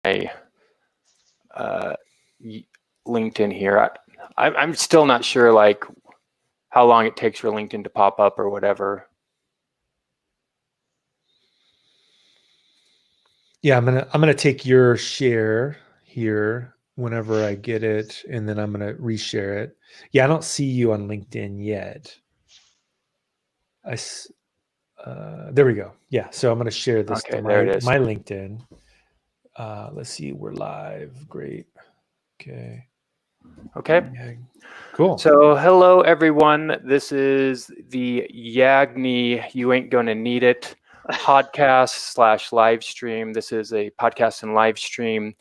LinkedIn here. I'm still not sure like how long it takes for LinkedIn to pop up or whatever. Yeah, I'm gonna take your share here whenever I get it, and then I'm gonna reshare it. Yeah, I don't see you on LinkedIn yet. There we go. Yeah, so I'm gonna share this to my LinkedIn. Let's see, we're live. Great. Okay. Okay. Cool. So hello everyone. This is the Yagni You Ain't Gonna Need It podcast / live stream. This is a podcast and live stream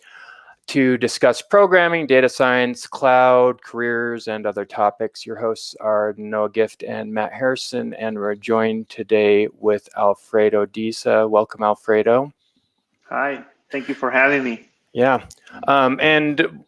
to discuss programming, data science, cloud, careers, and other topics. Your hosts are Noah Gift and Matt Harrison, and we're joined today with Alfredo Deza. Welcome, Alfredo. Hi, thank you for having me. Yeah, and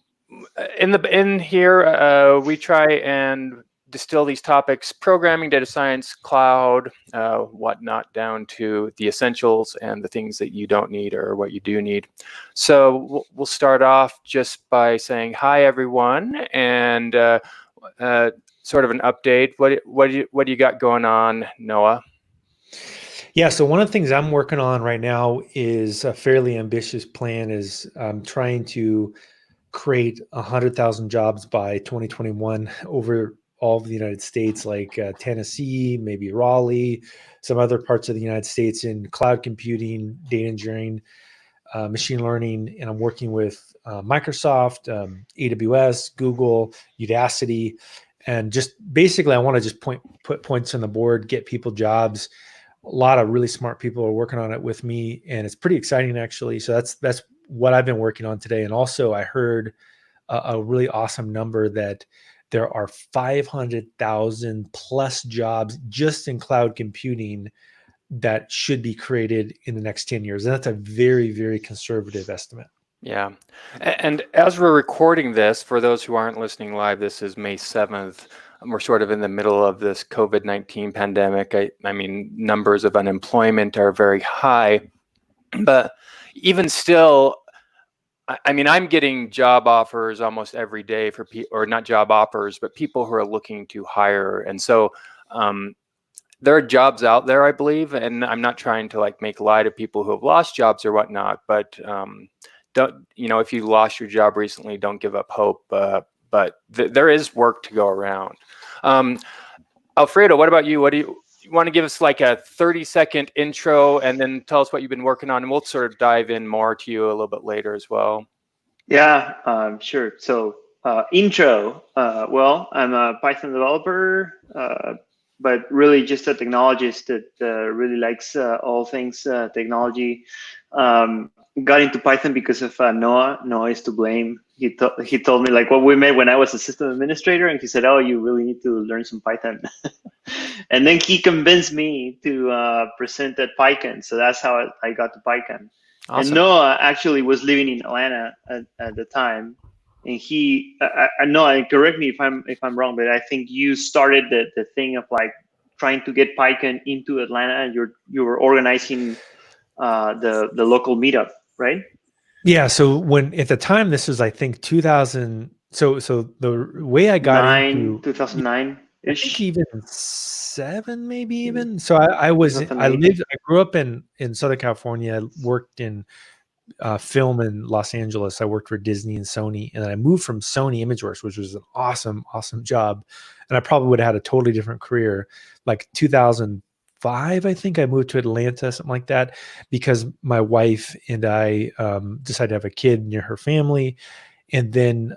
in here we try and distill these topics: programming, data science, cloud, whatnot, down to the essentials and the things that you don't need or what you do need. So we'll start off just by saying hi, everyone, and sort of an update. What do you got going on, Noah? Yeah, so one of the things I'm working on right now is a fairly ambitious plan. Is trying to create 100,000 jobs by 2021 over all of the United States, like Tennessee, maybe Raleigh, some other parts of the United States in cloud computing, data engineering, machine learning. And I'm working with Microsoft, AWS, Google, Udacity. And just basically, I want to just put points on the board, get people jobs. A lot of really smart people are working on it with me, and it's pretty exciting, actually. So that's what I've been working on today. And also, I heard a really awesome number that there are 500,000 plus jobs just in cloud computing that should be created in the next 10 years. And that's a very, very conservative estimate. Yeah. And as we're recording this, for those who aren't listening live, this is May 7th. We're sort of in the middle of this COVID-19 pandemic. I mean, numbers of unemployment are very high, but even still, I mean, I'm getting job offers almost every day for people, or not job offers, but people who are looking to hire. And so there are jobs out there, I believe, and I'm not trying to like make light of people who have lost jobs or whatnot, but don't, if you lost your job recently, don't give up hope. But there is work to go around. Alfredo, what about you? You want to give us like a 30-second intro and then tell us what you've been working on, and we'll sort of dive in more to you a little bit later as well. Yeah, sure. So intro, well, I'm a Python developer, but really just a technologist that really likes all things technology. Got into Python because of Noah. Noah is to blame. He told me like what we made when I was a system administrator, and he said, "Oh, you really need to learn some Python." And then he convinced me to present at PyCon. So that's how I got to PyCon. Awesome. And Noah actually was living in Atlanta at the time, and Noah, correct me if I'm wrong, but I think you started the thing of like trying to get PyCon into Atlanta, and you were organizing the local meetup, right? Yeah. So when at the time, this was I think 2000. So the way I got into 2009. I think even 7, maybe even. So I grew up in Southern California. I worked in film in Los Angeles. I worked for Disney and Sony, and then I moved from Sony ImageWorks, which was an awesome job. And I probably would have had a totally different career. Like 2005, I think I moved to Atlanta, something like that, because my wife and I decided to have a kid near her family. And then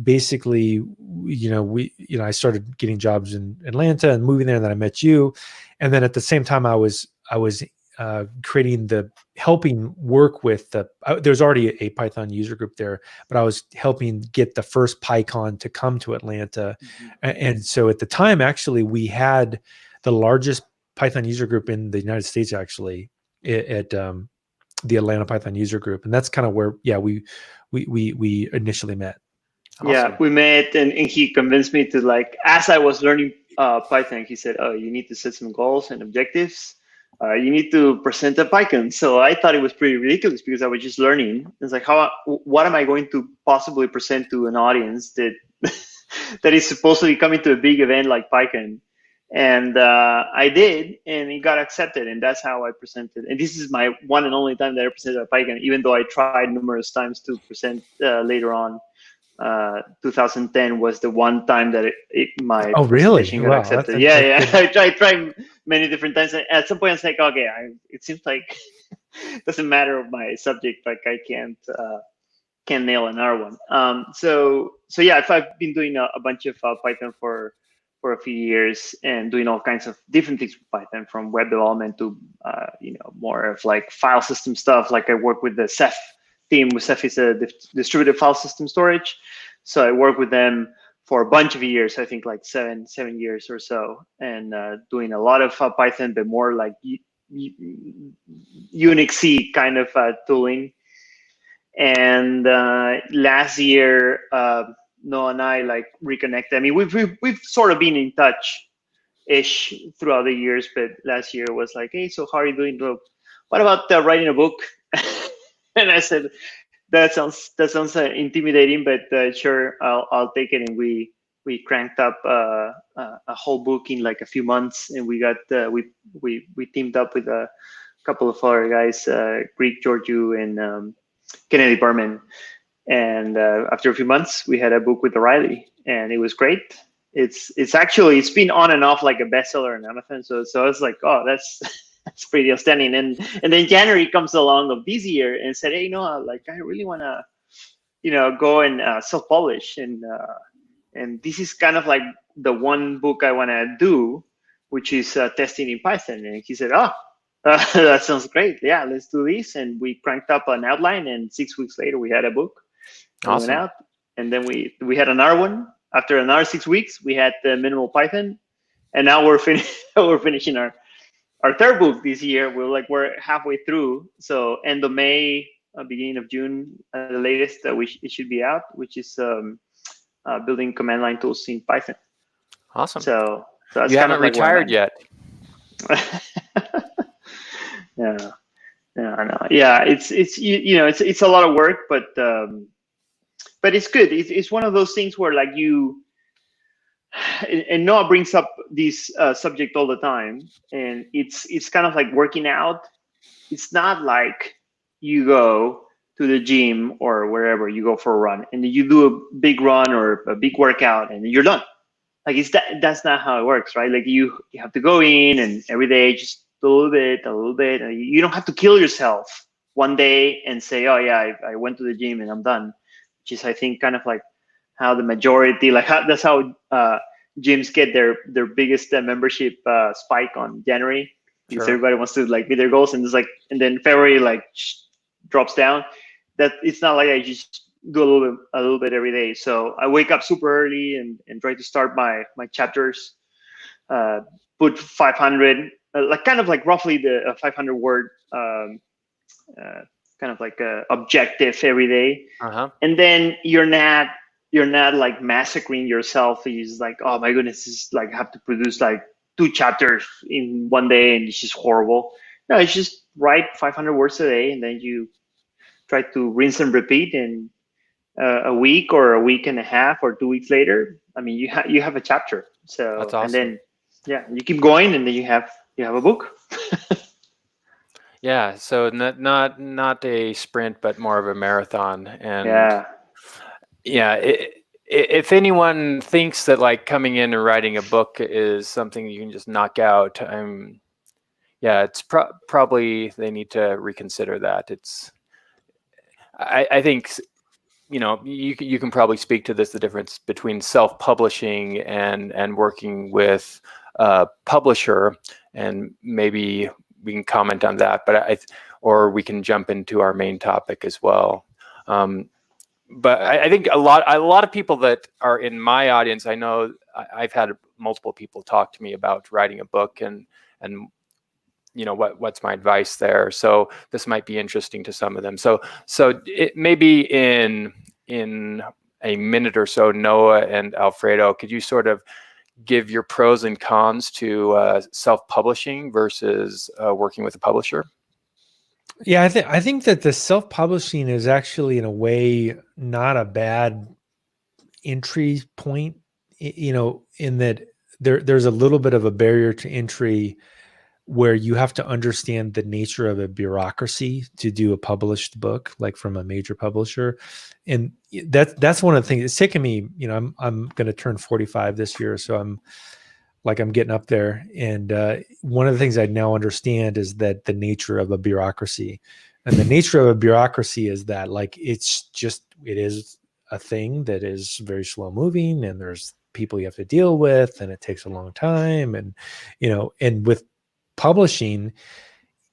basically, I started getting jobs in Atlanta and moving there, and then I met you. And then at the same time, I was helping work with there's already a Python user group there, but I was helping get the first PyCon to come to Atlanta. Mm-hmm. And so at the time, actually, we had the largest Python user group in the United States, actually, at the Atlanta Python user group. And that's kind of where, we initially met. Awesome. Yeah, we met, and he convinced me to, like, as I was learning Python, he said, "Oh, you need to set some goals and objectives you need to present a PyCon. So I thought it was pretty ridiculous because I was just learning. It's like, what am I going to possibly present to an audience that that is supposed to be coming to a big event like PyCon? And I did, and it got accepted, and that's how I presented. And this is my one and only time that I presented at PyCon, even though I tried numerous times to present later on. 2010 was the one time that my presentation got accepted. Yeah. I tried many different times. At some point, I was like, okay, it seems like it doesn't matter my subject. Like I can't nail another one. So yeah, I've been doing a bunch of Python for a few years and doing all kinds of different things with Python, from web development to more of like file system stuff. Like I work with the Ceph team. Ceph is a distributed file system storage. So I work with them for a bunch of years, I think like seven years or so, and doing a lot of Python, but more like Unix-y kind of tooling. And last year, Noah and I like reconnected. I mean, we've sort of been in touch-ish throughout the years, but last year was like, hey, so how are you doing? What about writing a book? And I said, that sounds intimidating, but sure, I'll take it. And we cranked up a whole book in like a few months, and we got we teamed up with a couple of other guys, Greek Georgiou and Kennedy Berman. And after a few months, we had a book with O'Reilly, and it was great. It's been on and off like a bestseller on Amazon. So I was like, oh, that's pretty outstanding. And then January comes along of this year and said, hey, like I really want to, go and self-publish. And this is kind of like the one book I want to do, which is testing in Python. And he said, oh, that sounds great. Yeah, let's do this. And we cranked up an outline, and 6 weeks later we had a book. Awesome. Went out, and then we had another one. After another 6 weeks, we had the minimal Python, and now we're finishing our third book this year. We're halfway through. So end of May, beginning of June, the latest, it should be out, which is building command line tools in Python. Awesome. So that's you kind haven't of like retired yet. Yeah, I know. Yeah, it's it's a lot of work, but it's good. It's one of those things where like and Noah brings up this subject all the time, and it's kind of like working out. It's not like you go to the gym or wherever, you go for a run and you do a big run or a big workout and you're done. Like that's not how it works, right? Like you have to go in and every day just a little bit. And you don't have to kill yourself one day and say, oh yeah, I went to the gym and I'm done, which is I think kind of like how the majority, that's how gyms get their biggest membership spike on January, because everybody wants to like meet their goals, and and then February drops down. That it's not like I just do a little bit every day. So I wake up super early and try to start my chapters, put 500, kind of like roughly the 500 word kind of like objective every day. And then you're not like massacring yourself. It's like, oh my goodness, it's like I have to produce like 2 chapters in one day and it's just horrible. No, it's just write 500 words a day, and then you try to rinse and repeat. And a week or a week and a half or 2 weeks later, I mean, you have a chapter. So that's awesome. And then you keep going, and then you have a book. Yeah, so not a sprint, but more of a marathon. And if anyone thinks that like coming in and writing a book is something you can just knock out, it's probably they need to reconsider that. I think, you can probably speak to this, the difference between self-publishing and working with a publisher, and maybe we can comment on that, or we can jump into our main topic as well. But I think a lot of people that are in my audience, I know I've had multiple people talk to me about writing a book and what's my advice there. So this might be interesting to some of them. So it maybe in a minute or so, Noah and Alfredo, could you sort of give your pros and cons to self-publishing versus working with a publisher? Yeah, I think that the self-publishing is actually, in a way, not a bad entry point. In that there's a little bit of a barrier to entry where you have to understand the nature of a bureaucracy to do a published book, like from a major publisher. And that's one of the things. It's taken me, I'm going to turn 45 this year, so I'm getting up there. And one of the things I now understand is that the nature of a bureaucracy, and the nature of a bureaucracy is that, like, it is a thing that is very slow moving, and there's people you have to deal with, and it takes a long time. And, and with publishing,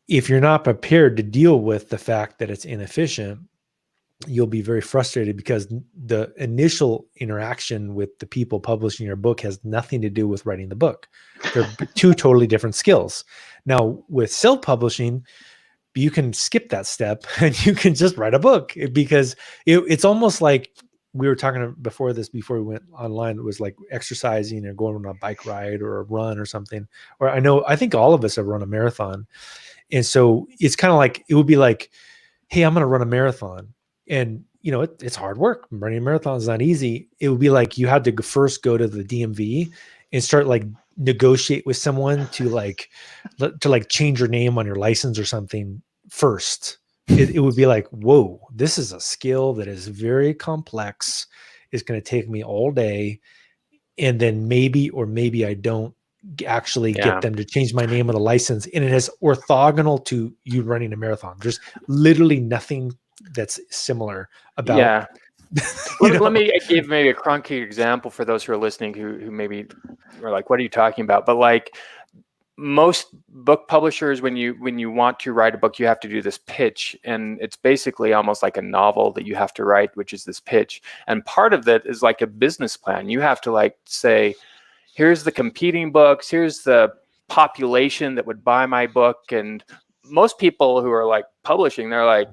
if you're not prepared to deal with the fact that it's inefficient, you'll be very frustrated, because the initial interaction with the people publishing your book has nothing to do with writing the book. They're two totally different skills. Now, with self-publishing, you can skip that step and you can just write a book, because it's almost like we were talking before we went online. It was like exercising or going on a bike ride or a run or something. Or I think all of us have run a marathon. And so it's kind of like, it would be like, hey, I'm going to run a marathon. And, it's hard work. Running a marathon is not easy. It would be like you had to first go to the DMV and start negotiate with someone to change your name on your license or something first. It would be like, whoa, this is a skill that is very complex. It's going to take me all day. And then maybe I don't actually get them to change my name on the license. And it is orthogonal to you running a marathon. There's literally nothing that's similar about. Yeah. Let me give maybe a concrete example for those who are listening who maybe are like, what are you talking about? But like, most book publishers, when you want to write a book, you have to do this pitch, and it's basically almost like a novel that you have to write, which is this pitch. And part of that is like a business plan. You have to say, here's the competing books, here's the population that would buy my book. And most people who are publishing, they're like,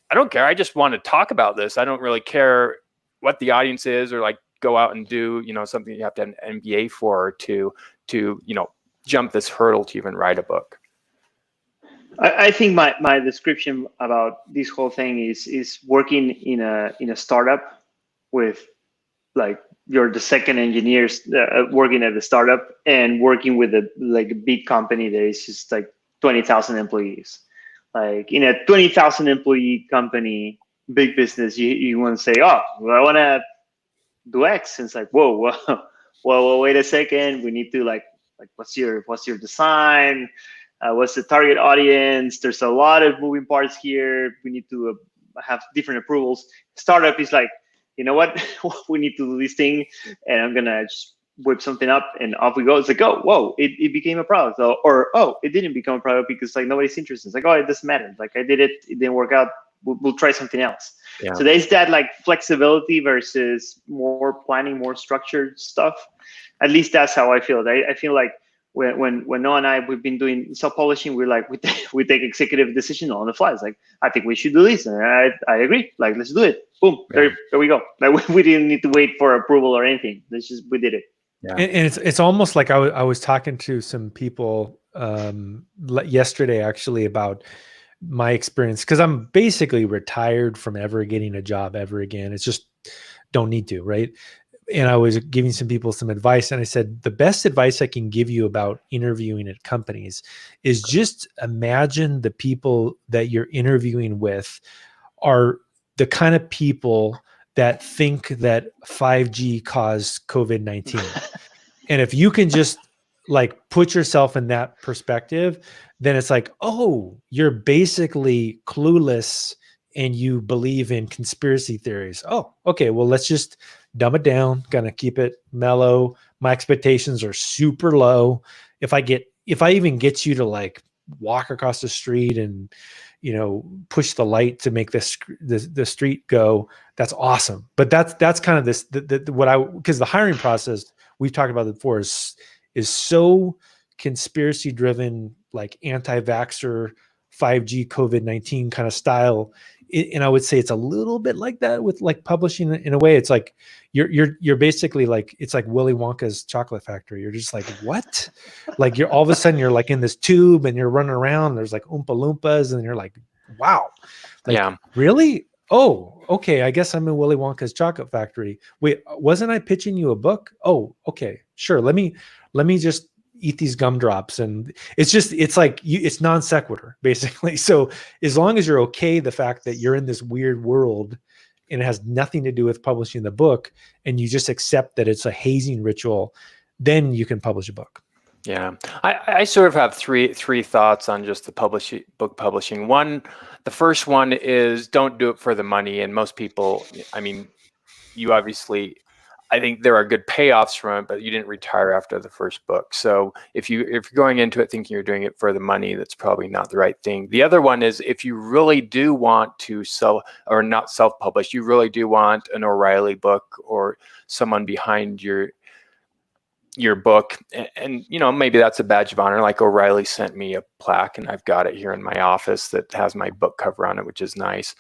I don't care, I just want to talk about this. I don't really care what the audience is, or go out and do something you have to have an MBA for to jump this hurdle to even write a book. I think my description about this whole thing is working in a startup with you're the second engineers working at the startup, and working with a big company that is just 20,000 employees. In a 20,000 employee company, big business, you want to say, oh, well, I want to do X. And it's whoa, wait a second. We need to what's your design? What's the target audience? There's a lot of moving parts here. We need to have different approvals. Startup is you know what? We need to do this thing, and I'm gonna just whip something up, and off we go. It's oh, whoa, it became a product, or oh, it didn't become a product because nobody's interested. It's oh, it doesn't matter. I did it didn't work out. We'll try something else. Yeah. So there's that flexibility versus more planning, more structured stuff. At least that's how I feel. I feel when Noah and I, we've been doing self-publishing, we take executive decisions on the fly. It's I think we should do this, and I agree. Let's do it. Boom, yeah. There we go. We didn't need to wait for approval or anything. We did it. Yeah. And it's almost like I was talking to some people yesterday actually about my experience, because I'm basically retired from ever getting a job ever again. It's just don't need to, right? And I was giving some people some advice, and I said, the best advice I can give you about interviewing at companies is just imagine the people that you're interviewing with are the kind of people that think that 5G caused COVID-19. And if you can just put yourself in that perspective, then it's oh, you're basically clueless and you believe in conspiracy theories. Oh, okay. Well, let's just dumb it down. Gonna keep it mellow. My expectations are super low. If I even get you to walk across the street and, push the light to make the street go, that's awesome. But that's kind of this, because the hiring process we've talked about it before is so conspiracy driven, anti-vaxxer, 5G COVID-19 kind of style. And I would say it's a little bit like that with like publishing in a way. It's like you're basically like, it's like Willy Wonka's chocolate factory. You're just like, what? Like you're all of a sudden you're like in this tube and you're running around. There's like Oompa Loompas and you're like, wow, like Yeah. really? Oh, okay. I guess I'm in Willy Wonka's chocolate factory. Wait, wasn't I pitching you a book? Oh, okay, sure. Let me just eat these gumdrops. And it's like it's non sequitur basically. So as long as you're okay, the fact that you're in this weird world and it has nothing to do with publishing the book, and you just accept that it's a hazing ritual, then you can publish a book. Yeah, I sort of have three thoughts on just the book publishing. One, the first one is don't do it for the money. And most people, I mean, you obviously, I think there are good payoffs from it, but you didn't retire after the first book. So if you're going into it thinking you're doing it for the money, that's probably not the right thing. The other one is if you really do want to not self-publish, you really do want an O'Reilly book or someone behind your book, and you know, maybe that's a badge of honor. Like O'Reilly sent me a plaque and I've got it here in my office that has my book cover on it, which is nice.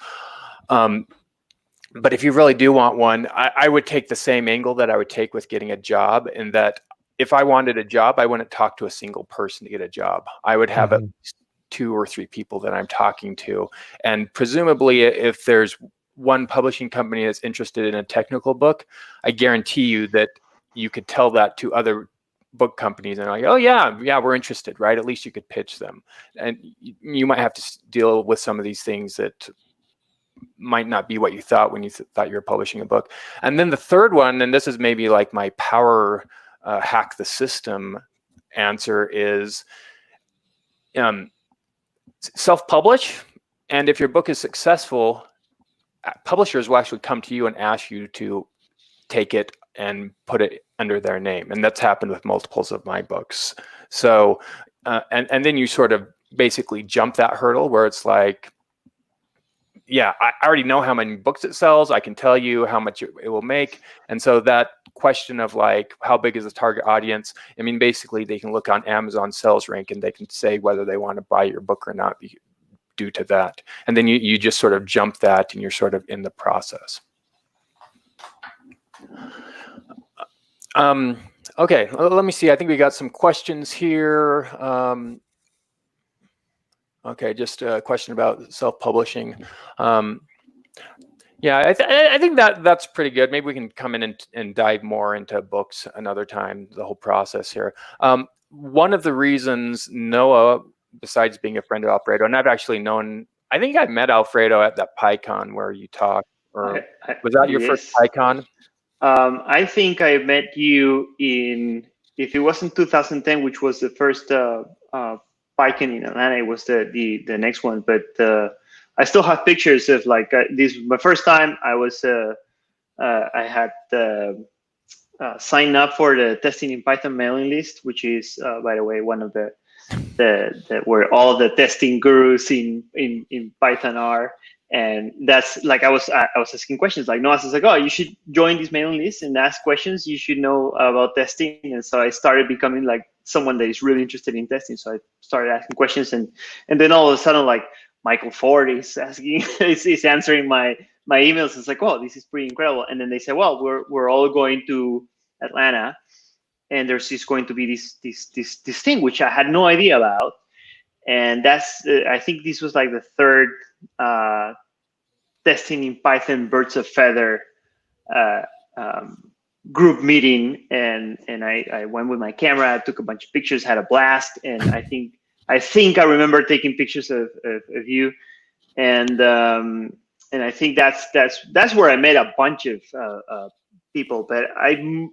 But if you really do want one, I would take the same angle that I would take with getting a job, in that if I wanted a job, I wouldn't talk to a single person to get a job. I would have at least 2 or 3 people that I'm talking to. And presumably if there's one publishing company that's interested in a technical book, I guarantee you that you could tell that to other book companies and like, oh yeah, we're interested, right? At least you could pitch them. And you might have to deal with some of these things that might not be what you thought when you thought you were publishing a book. And then the third one, and this is maybe like my power hack the system answer, is self-publish. And if your book is successful, publishers will actually come to you and ask you to take it and put it under their name. And that's happened with multiples of my books. So, and then you sort of basically jump that hurdle where it's like, yeah, I already know how many books it sells. I can tell you how much it will make. And so that question of like, how big is the target audience? I mean, basically they can look on Amazon sales rank and they can say whether they want to buy your book or not due to that. And then you just sort of jump that and you're sort of in the process. Okay, let me see. I think we got some questions here. Okay, just a question about self-publishing. Yeah, I think that's pretty good. Maybe we can come in and dive more into books another time, the whole process here. One of the reasons Noah, besides being a friend of Alfredo, and I've actually known, I think I met Alfredo at that PyCon where you talked, or was that your first PyCon? I think I met you if it wasn't 2010, which was the first PyCon in Atlanta, it was the next one. But I still have pictures of like this. My first time I was I had signed up for the Testing in Python mailing list, which is by the way one of the where all the testing gurus in Python are. And that's like I was asking questions like Noah was like, oh, you should join this mailing list and ask questions. You should know about testing. And so I started becoming like someone that is really interested in testing. So I started asking questions, and then all of a sudden like Michael Ford is asking is answering my emails. It's like, oh, this is pretty incredible. And then they said, well, we're all going to Atlanta, and there's just going to be this thing which I had no idea about. And that's I think this was like the third Testing in Python Birds of Feather group meeting, and I went with my camera, I took a bunch of pictures, had a blast, and I think I remember taking pictures of you, and I think that's where I met a bunch of people. But I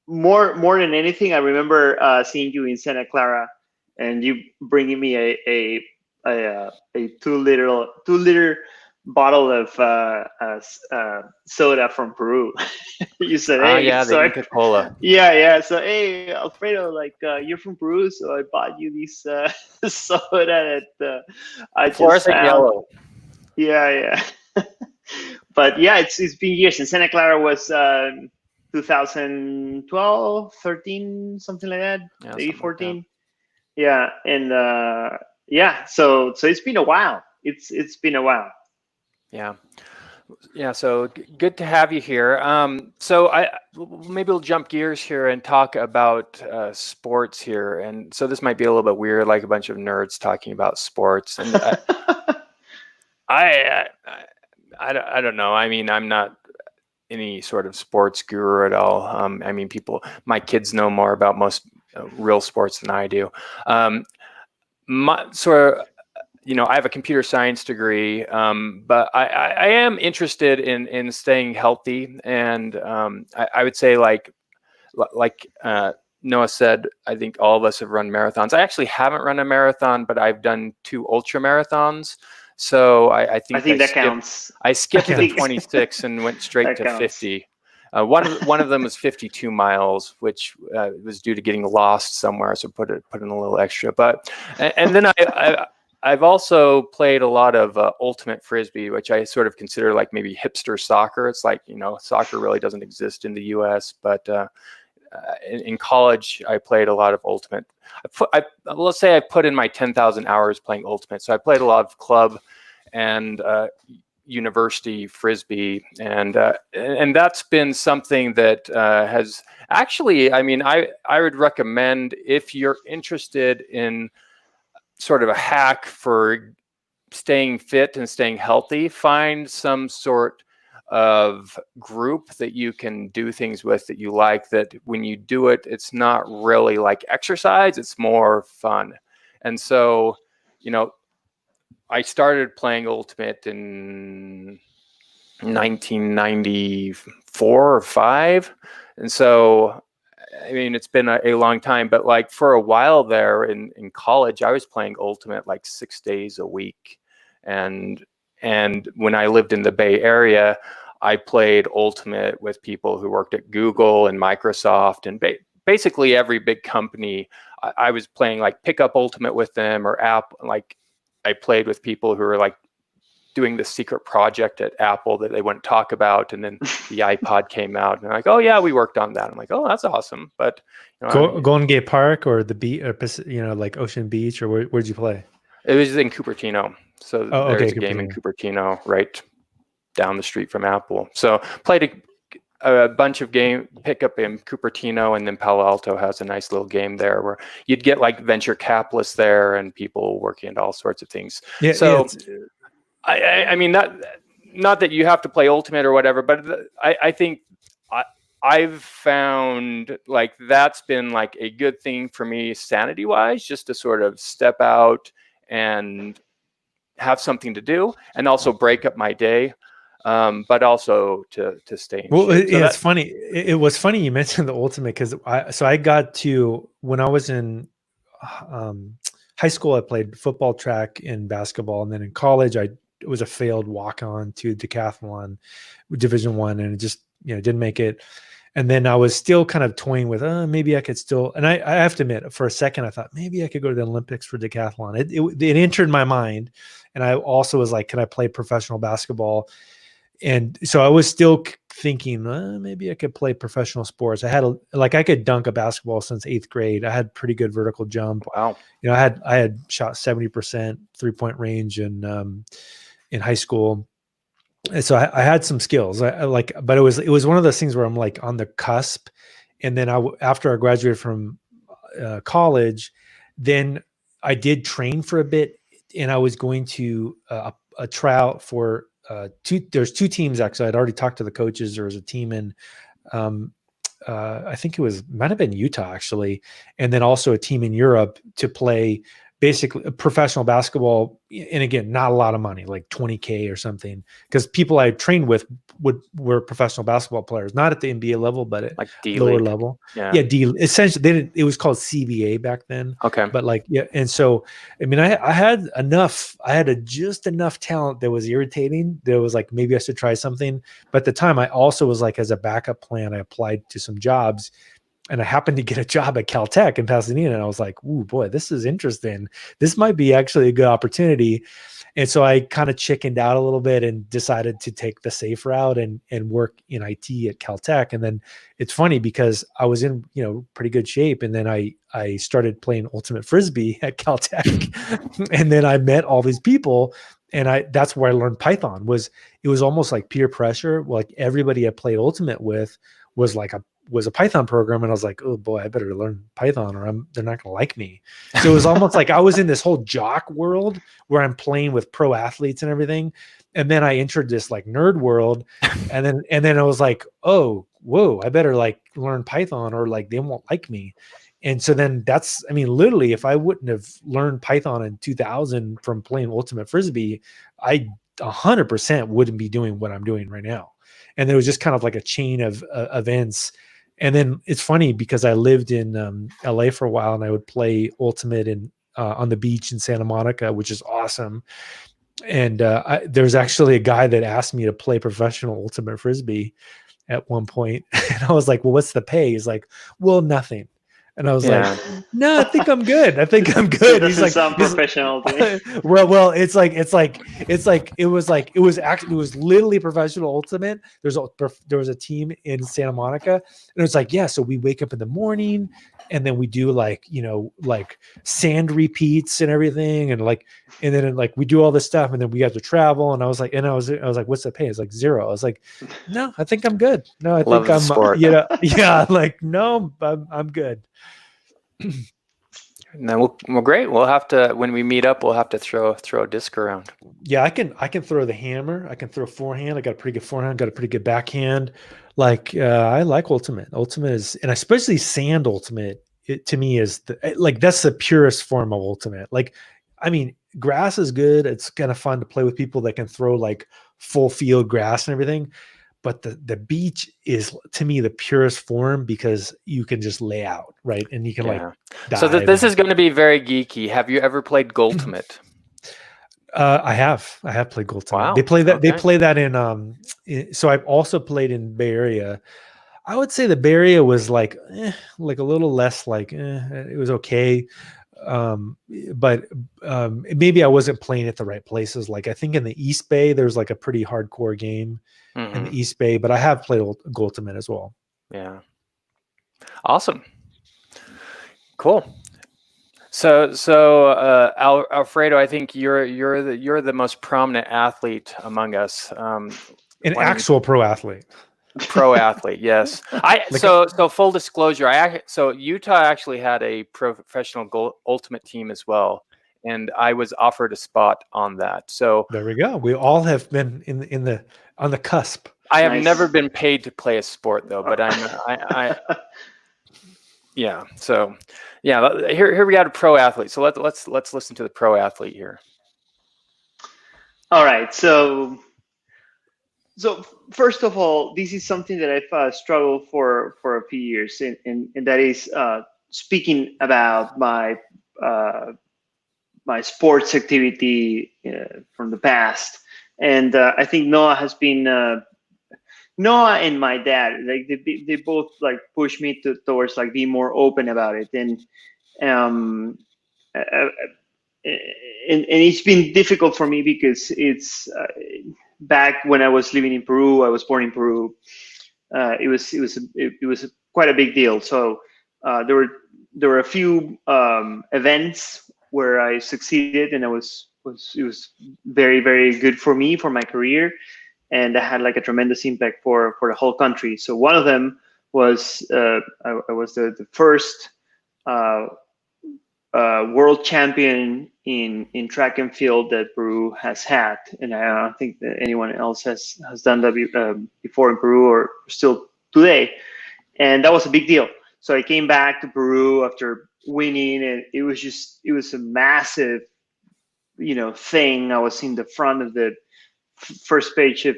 more than anything, I remember seeing you in Santa Clara, and you bringing me a 2-liter bottle of soda from Peru. You said, hey, yeah, the Inca Cola. Yeah. So, hey, Alfredo, like you're from Peru, so I bought you this soda that I just found. Yellow. Yeah. But yeah, it's been years. And Santa Clara was 2012, 13, something like that, maybe 14. Like that. Yeah, and yeah, so it's been a while. It's been a while. Yeah. Yeah, so good to have you here. So maybe we'll jump gears here and talk about sports here. And so this might be a little bit weird, like a bunch of nerds talking about sports. And I, I don't know. I mean, I'm not any sort of sports guru at all. I mean, my kids know more about most real sports than I do. I have a computer science degree, but I am interested in staying healthy. And I would say like Noah said, I think all of us have run marathons. I actually haven't run a marathon, but I've done 2 ultra marathons. So I think that counts. I skipped the 26 and went straight to counts. 50. One of them was 52 miles, which was due to getting lost somewhere, so put in a little extra. But and then I've also played a lot of ultimate frisbee, which I sort of consider like maybe hipster soccer. It's like, soccer really doesn't exist in the U.S., but in college I played a lot of ultimate. Let's say I put in my 10,000 hours playing ultimate. So I played a lot of club and university frisbee, and that's been something that has actually, I mean, I would recommend, if you're interested in sort of a hack for staying fit and staying healthy, find some sort of group that you can do things with that you like, that when you do it, it's not really like exercise, it's more fun. And so, I started playing ultimate in 1994 or 5. And so, I mean, it's been a long time, but like for a while there in college, I was playing ultimate like 6 days a week. And when I lived in the Bay Area, I played ultimate with people who worked at Google and Microsoft and basically every big company. I was playing like pickup ultimate with them, or app. Like I played with people who were like doing the secret project at Apple that they wouldn't talk about, and then the iPod came out, and they're like, "Oh yeah, we worked on that." I'm like, "Oh, that's awesome." But Golden Gate Park or the beach, like Ocean Beach, or where'd you play? It was in Cupertino. So there's a game in Cupertino right down the street from Apple. So played a bunch of pickup in Cupertino, and then Palo Alto has a nice little game there where you'd get like venture capitalists there and people working at all sorts of things. Yeah, so I mean, not that you have to play ultimate or whatever, but I think I've found like that's been like a good thing for me sanity wise, just to sort of step out and have something to do, and also break up my day, but also to stay in shape. So it's funny. It was funny you mentioned the ultimate, because I got to, when I was in high school, I played football, track, and basketball, and then in college it was a failed walk-on to decathlon Division I, and it just didn't make it. And then I was still kind of toying with, maybe I could still. And I have to admit, for a second, I thought maybe I could go to the Olympics for decathlon. It entered my mind, and I also was like, can I play professional basketball? And so I was still thinking, maybe I could play professional sports. I could dunk a basketball since 8th grade. I had pretty good vertical jump. Wow. I had shot 70% 3-point range in high school. And so I had some skills. But it was one of those things where I'm like on the cusp. And then after I graduated from college, then I did train for a bit, and I was going to a tryout for there's 2 teams actually. I'd already talked to the coaches. There was a team in I think might have been Utah actually, and then also a team in Europe to play basically professional basketball. And again, not a lot of money, like $20K or something, because people I trained with were professional basketball players, not at the NBA level, but at like lower level. Yeah, essentially it was called CBA back then. Okay. But and so I mean, I had just enough talent that was irritating. That was like, maybe I should try something. But at the time, I also was like, as a backup plan, I applied to some jobs. and I happened to get a job at Caltech in Pasadena. And I was like, ooh, boy, this is interesting. This might be actually a good opportunity. And so I kind of chickened out a little bit and decided to take the safe route and work in IT at Caltech. And then it's funny because I was in, pretty good shape. And then I started playing ultimate Frisbee at Caltech. And then I met all these people, and that's where I learned Python. It was almost like peer pressure. Like everybody I played ultimate with was a Python program. And I was like, oh boy, I better learn Python or they're not going to like me. So it was almost like I was in this whole jock world where I'm playing with pro athletes and everything. And then I entered this like nerd world. And then I was like, oh, whoa, I better like learn Python or like they won't like me. And so then literally if I wouldn't have learned Python in 2000 from playing ultimate Frisbee, I 100% wouldn't be doing what I'm doing right now. And there was just kind of like a chain of events. And then it's funny because I lived in LA for a while, and I would play ultimate on the beach in Santa Monica, which is awesome. And there's actually a guy that asked me to play professional ultimate Frisbee at one point. And I was like, well, what's the pay? He's like, well, nothing. And I was like, no, I think I'm good. I think I'm good. He's like, sound professional. well, it was literally professional ultimate. There was a team in Santa Monica, and it's like, yeah. So we wake up in the morning, and then we do like sand repeats and everything, and then we do all this stuff, and then we have to travel. And I was like, what's the pay? It's like $0. I was like, no, I think I'm good. No, I think I'm, sport. Yeah, like no, I'm good. No, well, great. We'll have to, when we meet up, we'll have to throw a disc around. Yeah, I can throw the hammer. I can throw forehand. I got a pretty good forehand. Got a pretty good backhand. I like ultimate. Ultimate is, and especially sand ultimate. It to me is that's the purest form of ultimate. Grass is good. It's kind of fun to play with people that can throw like full field grass and everything. But the beach is, to me, the purest form because you can just lay out, right? And you can dive. So this is going to be very geeky. Have you ever played Goldtimate? I have played Goldtimate. Wow. They play that. Okay. They play that so I've also played in Bay Area. I would say the Bay Area was like a little less it was okay. But maybe I wasn't playing at the right places. Like I think in the East Bay, there's like a pretty hardcore game in the East Bay, but I have played Goldtimate as well. Yeah. Awesome. Cool. So Alfredo, I think you're the most prominent athlete among us. An actual pro athlete. Pro athlete, yes. So full disclosure, so Utah actually had a professional ultimate team as well, and I was offered a spot on that. So there we go. We all have been on the cusp. I have never been paid to play a sport though, but yeah. So yeah, here we got a pro athlete. So let's listen to the pro athlete here. All right, so first of all, this is something that I've struggled for a few years, and that is speaking about my sports activity from the past. And I think Noah has been Noah and my dad, like they both like push me towards like being more open about it, and it's been difficult for me because it's. Back when I was living in Peru, I was born in Peru. It was quite a big deal. So there were a few events where I succeeded, and it was very, very good for me, for my career, and I had like a tremendous impact for the whole country. So one of them was I was the first world champion in track and field that Peru has had, and I don't think that anyone else has done that before in Peru or still today, and that was a big deal. So I came back to Peru after winning, and it was a massive, thing. I was in the front of the first page of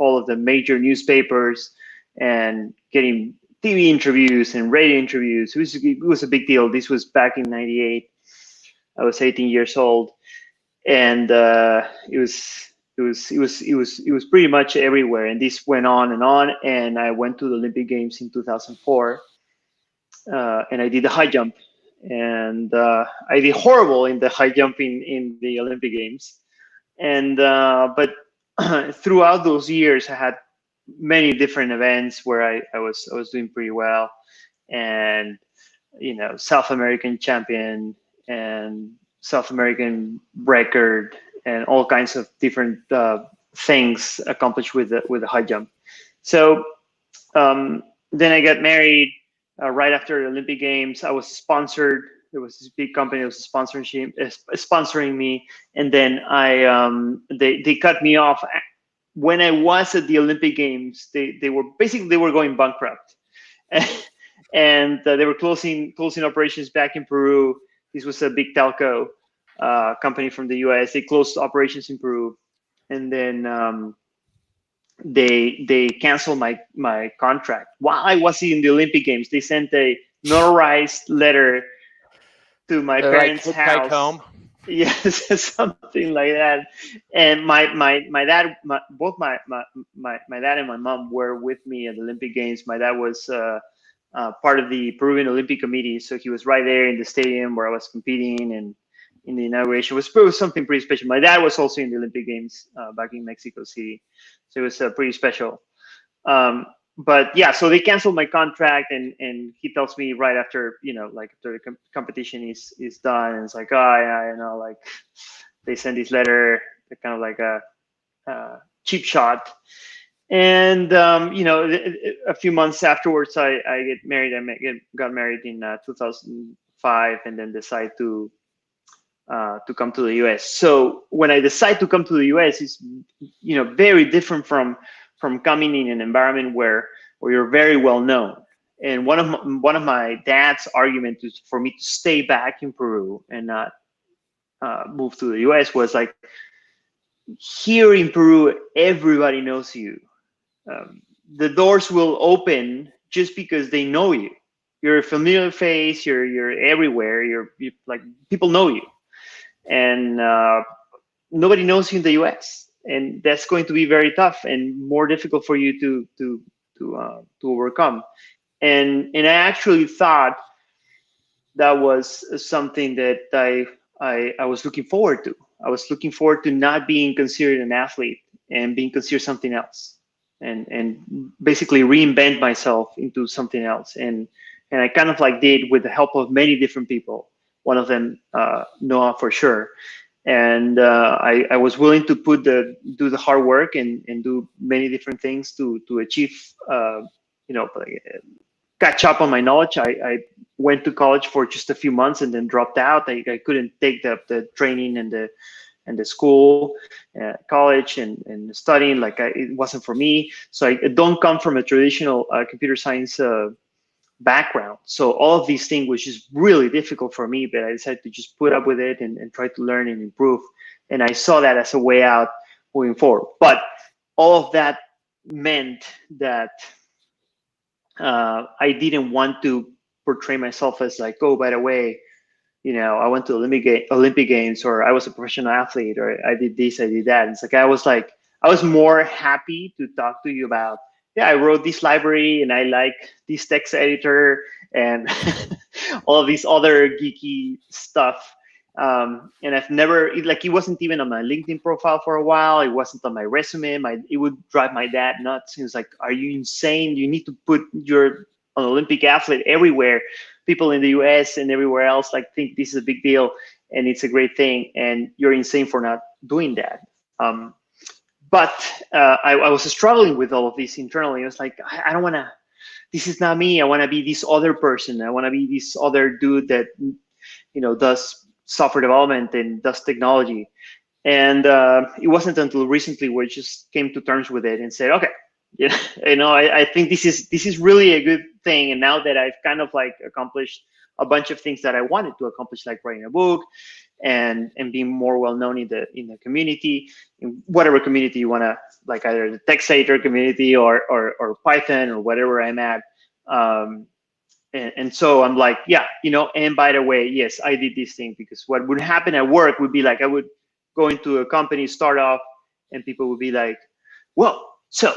all of the major newspapers and getting TV interviews and radio interviews. It was a big deal. This was back in '98. I was 18 years old, and it was pretty much everywhere. And this went on, and I went to the Olympic Games in 2004, and I did the high jump, and I did horrible in the high jump in the Olympic Games. And but throughout those years, I had many different events where I was doing pretty well, and South American champion and South American record and all kinds of different things accomplished with the high jump. So then I got married right after the Olympic Games. I was sponsored. There was this big company that was sponsoring me, and then they cut me off when I was at the Olympic Games. They were going bankrupt, and they were closing operations back in Peru. This was a big telco company from the U.S. They closed operations in Peru, and then they canceled my contract while I was in the Olympic Games. They sent a notarized letter to my parents' house. Home. Yes, something like that. And my dad, both my dad and my mom were with me at the Olympic Games. My dad was part of the Peruvian Olympic Committee, so he was right there in the stadium where I was competing, and in the inauguration it was something pretty special. My dad was also in the Olympic Games back in Mexico City, so it was pretty special. But yeah, so they canceled my contract, and he tells me right after, like after the competition is done, and it's like, oh, like they sent this letter, kind of like a cheap shot. And a few months afterwards, I get married. I got married in 2005, and then decide to come to the US. So when I decide to come to the US, it's very different from coming in an environment where you're very well known. And one of my dad's arguments for me to stay back in Peru and not move to the US was like, here in Peru, everybody knows you. The doors will open just because they know you. You're a familiar face. You're everywhere. You're like, people know you, and nobody knows you in the US. And that's going to be very tough and more difficult for you to overcome. And I actually thought that was something that I was looking forward to. I was looking forward to not being considered an athlete and being considered something else, and basically reinvent myself into something else. And I kind of like did, with the help of many different people. One of them, Noah, for sure. And I was willing to do the hard work and do many different things to achieve, catch up on my knowledge. I went to college for just a few months and then dropped out. I couldn't take the training and the school, college and studying. Like it wasn't for me. So I don't come from a traditional computer science background. So all of these things was just really difficult for me, but I decided to just put up with it and try to learn and improve. And I saw that as a way out moving forward. But all of that meant that I didn't want to portray myself as like, oh, by the way, I went to Olympic Games, or I was a professional athlete, or I did this, I did that. And it's like, I was more happy to talk to you about, yeah, I wrote this library and I like this text editor and all of these other geeky stuff. And I've never, it wasn't even on my LinkedIn profile for a while. It wasn't on my resume. It would drive my dad nuts. He was like, are you insane? You need to put an Olympic athlete everywhere. People in the US and everywhere else think this is a big deal and it's a great thing. And you're insane for not doing that. But I was struggling with all of this internally. I was like, I don't want to, this is not me. I want to be this other person. I want to be this other dude that, does software development and does technology. And it wasn't until recently where I just came to terms with it and said, okay, I think this is really a good thing. And now that I've kind of accomplished a bunch of things that I wanted to accomplish, like writing a book and being more well known in the community, in whatever community you want to, like either the text editor community or Python or whatever I'm at. And so I'm like, yeah, and by the way, yes, I did this thing, because what would happen at work would be like, I would go into a company, start off, and people would be like, well, so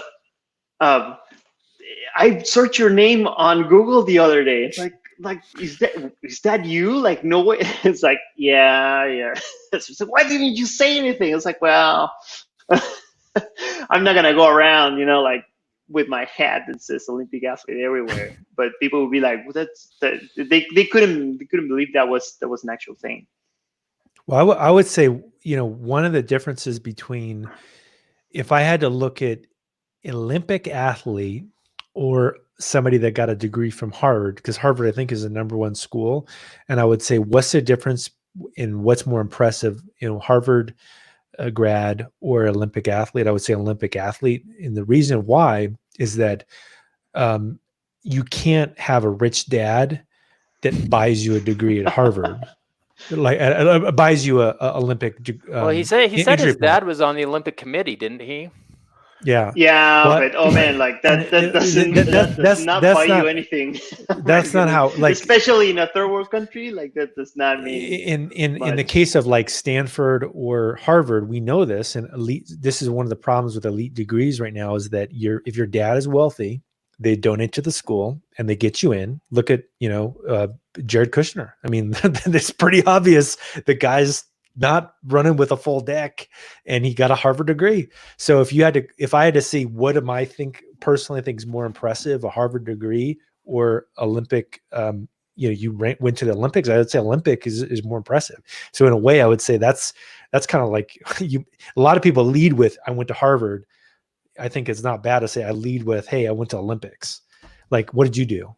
I searched your name on Google the other day. It's like, is that you? Like, no way. It's like, yeah. So why didn't you say anything? It's like, well, I'm not gonna go around, like with my hat that says Olympic athlete everywhere. But people would be like, well, they couldn't believe that was an actual thing. Well, I would say, one of the differences between, if I had to look at Olympic athlete or somebody that got a degree from Harvard, because Harvard, I think, is the number one school. And I would say, what's the difference in what's more impressive, Harvard grad or Olympic athlete? I would say Olympic athlete. And the reason why is that you can't have a rich dad that buys you a degree at Harvard. Like buys you a Olympic. Well, he said his point. dad was on the Olympic committee, didn't he? Yeah. But oh man, like that does not buy you anything. That's not how, like, especially in a third world country, like that does not mean. In the case of like Stanford or Harvard, we know this, and elite. This is one of the problems with elite degrees right now, is that if your dad is wealthy, they donate to the school and they get you in. Look at Jared Kushner. I mean, it's pretty obvious the guy's not running with a full deck, and he got a Harvard degree. So if I had to see, what am I personally think is more impressive, a Harvard degree or Olympic, went to the Olympics, I would say Olympic is more impressive. So in a way, I would say that's kind of like a lot of people lead with, I went to Harvard. I think it's not bad to say I lead with, hey, I went to Olympics. Like, what did you do?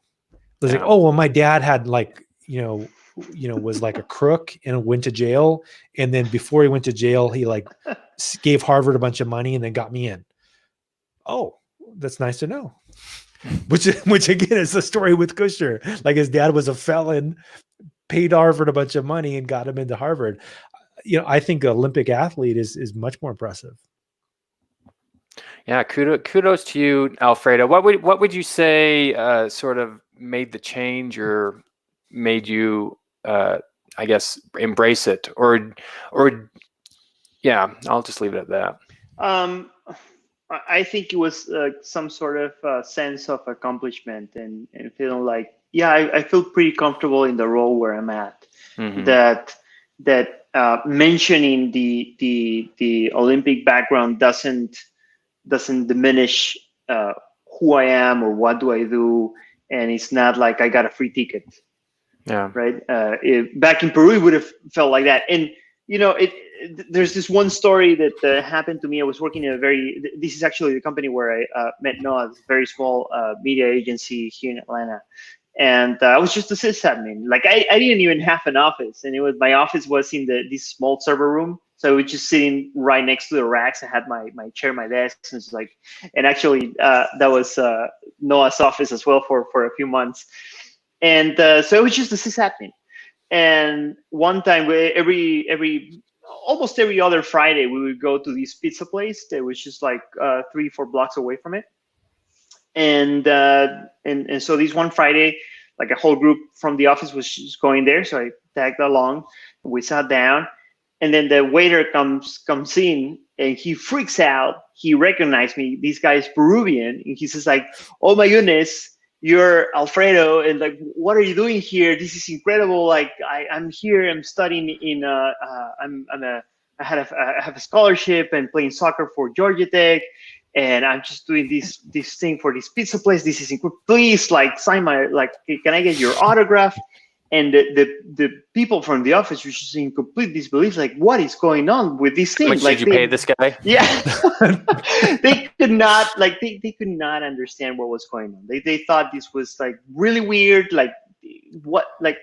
It's like, oh, well, my dad had was like a crook and went to jail. And then before he went to jail, he like gave Harvard a bunch of money and then got me in. Oh, that's nice to know. Which again is the story with Kushner. Like, his dad was a felon, paid Harvard a bunch of money and got him into Harvard. I think Olympic athlete is much more impressive. Yeah, kudos to you, Alfredo. What would you say sort of made the change or made you I guess embrace it, or yeah, I'll just leave it at that. I think it was some sort of sense of accomplishment and feeling like, yeah, I feel pretty comfortable in the role where I'm at. Mm-hmm. That mentioning the Olympic background doesn't diminish who I am or what do I do, and it's not like I got a free ticket. Yeah. Right. Back in Peru, it would have felt like that. And there's this one story that happened to me. I was working in this is actually the company where I met Noah, a very small media agency here in Atlanta. And I was just a sysadmin. Like, I didn't even have an office, and my office was in this small server room. So I was just sitting right next to the racks. I had my chair, my desk, and it's like, and actually that was Noah's office as well for a few months. And so it was just a sysadmin. And one time, almost every other Friday, we would go to this pizza place that was just like 3-4 blocks away from it. And so this one Friday, like a whole group from the office was just going there. So I tagged along. We sat down, and then the waiter comes in, and he freaks out. He recognized me. This guy is Peruvian, and he says like, "Oh my goodness, you're Alfredo, and like, what are you doing here? This is incredible. Like, I'm here. I'm studying in. I have a scholarship and playing soccer for Georgia Tech, and I'm just doing this thing for this pizza place. This is incredible. Please, like, sign my, like, can I get your autograph?" And the people from the office were just in complete disbelief, like, what is going on with this thing? How much like, did you pay this guy? Yeah, they could not, like, they could not understand what was going on. They thought this was like really weird, like what, like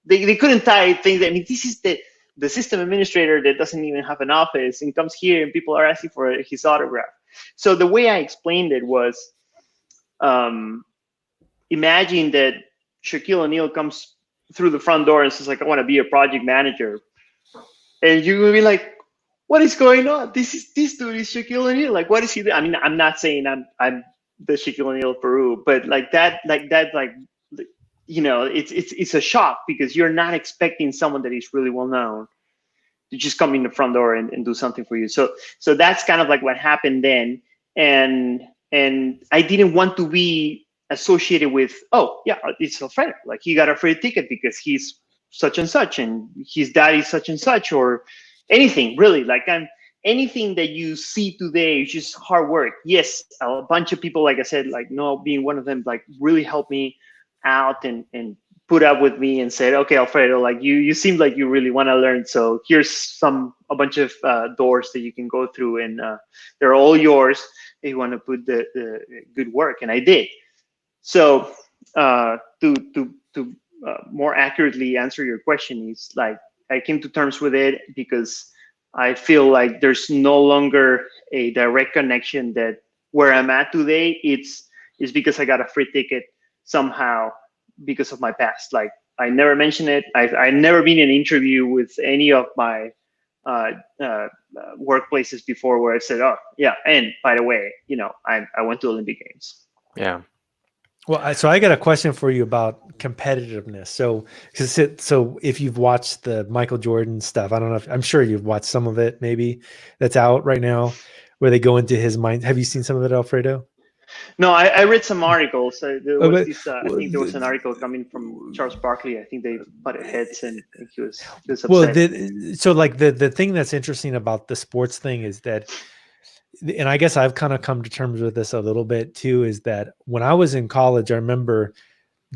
they couldn't tie things. I mean, this is the system administrator that doesn't even have an office and comes here and people are asking for his autograph. So the way I explained it was, imagine that Shaquille O'Neal comes through the front door and says like, I want to be a project manager. And you will be like, what is going on? This dude is Shaquille O'Neal. Like, what is he doing? I mean, I'm not saying I'm the Shaquille O'Neal of Peru, but it's a shock because you're not expecting someone that is really well known to just come in the front door and do something for you. So that's kind of like what happened then. And I didn't want to be associated with, oh yeah, it's Alfredo. Like he got a free ticket because he's such and his dad is such and such, or anything really. Like anything that you see today is just hard work. Yes, a bunch of people, like I said, like Noah being one of them, like really helped me out and put up with me and said, okay, Alfredo, like you seem like you really want to learn. So here's a bunch of doors that you can go through, and they're all yours if you want to put the good work. And I did. So to more accurately answer your question, is like I came to terms with it because I feel like there's no longer a direct connection that where I'm at today, it's because I got a free ticket somehow because of my past. Like I never mentioned it. I've never been in an interview with any of my workplaces before where I said, oh yeah, and by the way, I went to Olympic Games. Yeah. Well, so I got a question for you about competitiveness. So if you've watched the Michael Jordan stuff, I don't know I'm sure you've watched some of it, maybe that's out right now, where they go into his mind. Have you seen some of it, Alfredo? No, I read some articles. There was I think there was an article coming from Charles Barkley. I think they butted heads, and he was upset. Well, so like the thing that's interesting about the sports thing is that, and I guess I've kind of come to terms with this a little bit too, is that when I was in college, I remember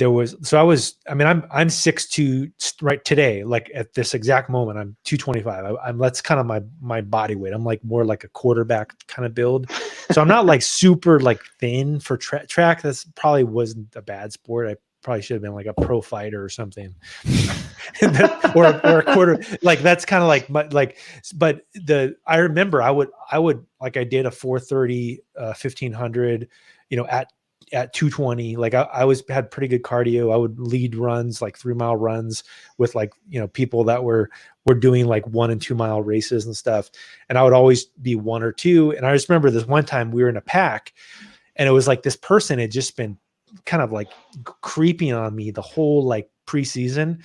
I'm 6'2" right today, like at this exact moment, I'm 225. That's kind of my body weight. I'm like more like a quarterback kind of build. So I'm not like super like thin for track. That's probably wasn't a bad sport. I probably should have been like a pro fighter or something. or a quarter, like that's kind of but I remember I would like I did a 430 1500 at 220. Like I had pretty good cardio. I would lead runs, like 3-mile runs with like people that were doing like 1 and 2 mile races and stuff, and I would always be 1 or 2. And I just remember this one time we were in a pack, and it was like this person had just been kind of like creeping on me the whole like preseason.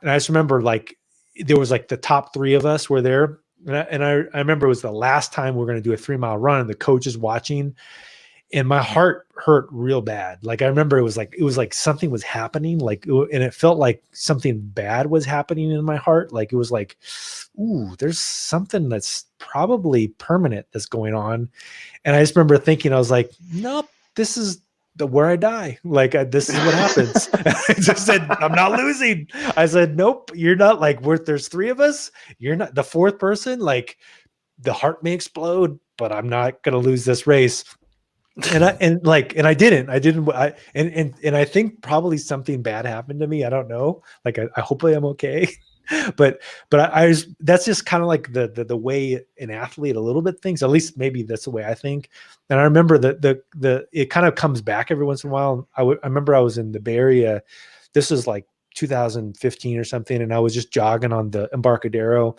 And I just remember like there was like the top 3 of us were there. And I remember it was the last time we were going to do a 3-mile run, and the coach is watching, and my heart hurt real bad. Like I remember it was like something was happening, like, and it felt like something bad was happening in my heart. Like it was like, ooh, there's something that's probably permanent that's going on. And I just remember thinking, I was like, nope, this is where I die. Like this is what happens. I just said, I'm not losing. I said, nope, you're not. Like there's 3 of us. You're not the 4th person. Like the heart may explode, but I'm not going to lose this race. And I didn't. And I think probably something bad happened to me. I don't know. Like I hopefully I'm okay. but that's just kind of like the way an athlete a little bit thinks. At least maybe that's the way I think. And I remember that it kind of comes back every once in a while. I remember I was in the Bay Area. This was like 2015 or something, and I was just jogging on the Embarcadero.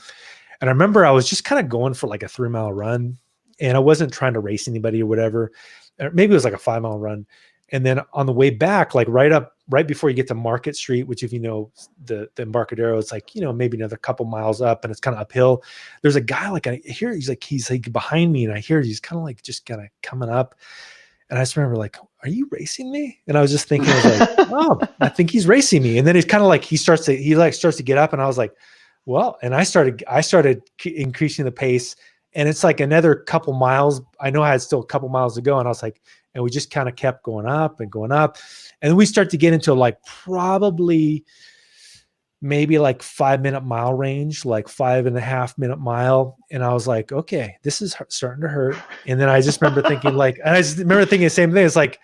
And I remember I was just kind of going for like a 3-mile run, and I wasn't trying to race anybody or whatever. Or maybe it was like a 5-mile run. And then on the way back, like right before you get to Market Street, which if you know the Embarcadero, it's like, maybe another couple miles up, and it's kind of uphill. There's a guy, like I hear he's like behind me, and I hear he's kind of like just kind of coming up. And I just remember like, are you racing me? And I was just thinking, I was like, oh, I think he's racing me. And then it's kind of like he starts to get up, and I was like, well, and I started increasing the pace. And it's like another couple miles. I know I had still a couple miles to go. And I was like, and we just kind of kept going up and going up. And we start to get into like probably maybe like 5-minute mile range, like 5.5-minute mile. And I was like, okay, this is starting to hurt. And then I just remember thinking the same thing. It's like,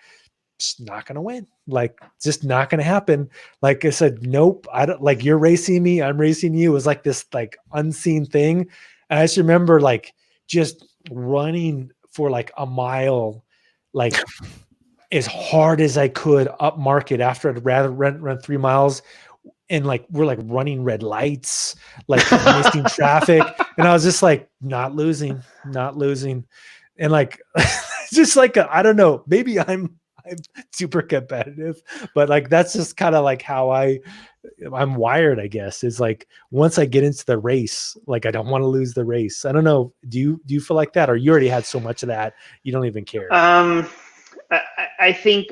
just not going to win. Like, just not going to happen. Like I said, nope. I don't, like, you're racing me, I'm racing you. It was like this like unseen thing. And I just remember like just running for like a mile, like as hard as I could up Market after I'd rather run 3 miles. And like, we're like running red lights, like missing traffic. And I was just like, not losing. And like, just like, I don't know, maybe I'm super competitive, but like, that's just kind of like how I'm wired, I guess. Is like, once I get into the race, like, I don't want to lose the race. I don't know. Do you feel like that? Or you already had so much of that, you don't even care? I think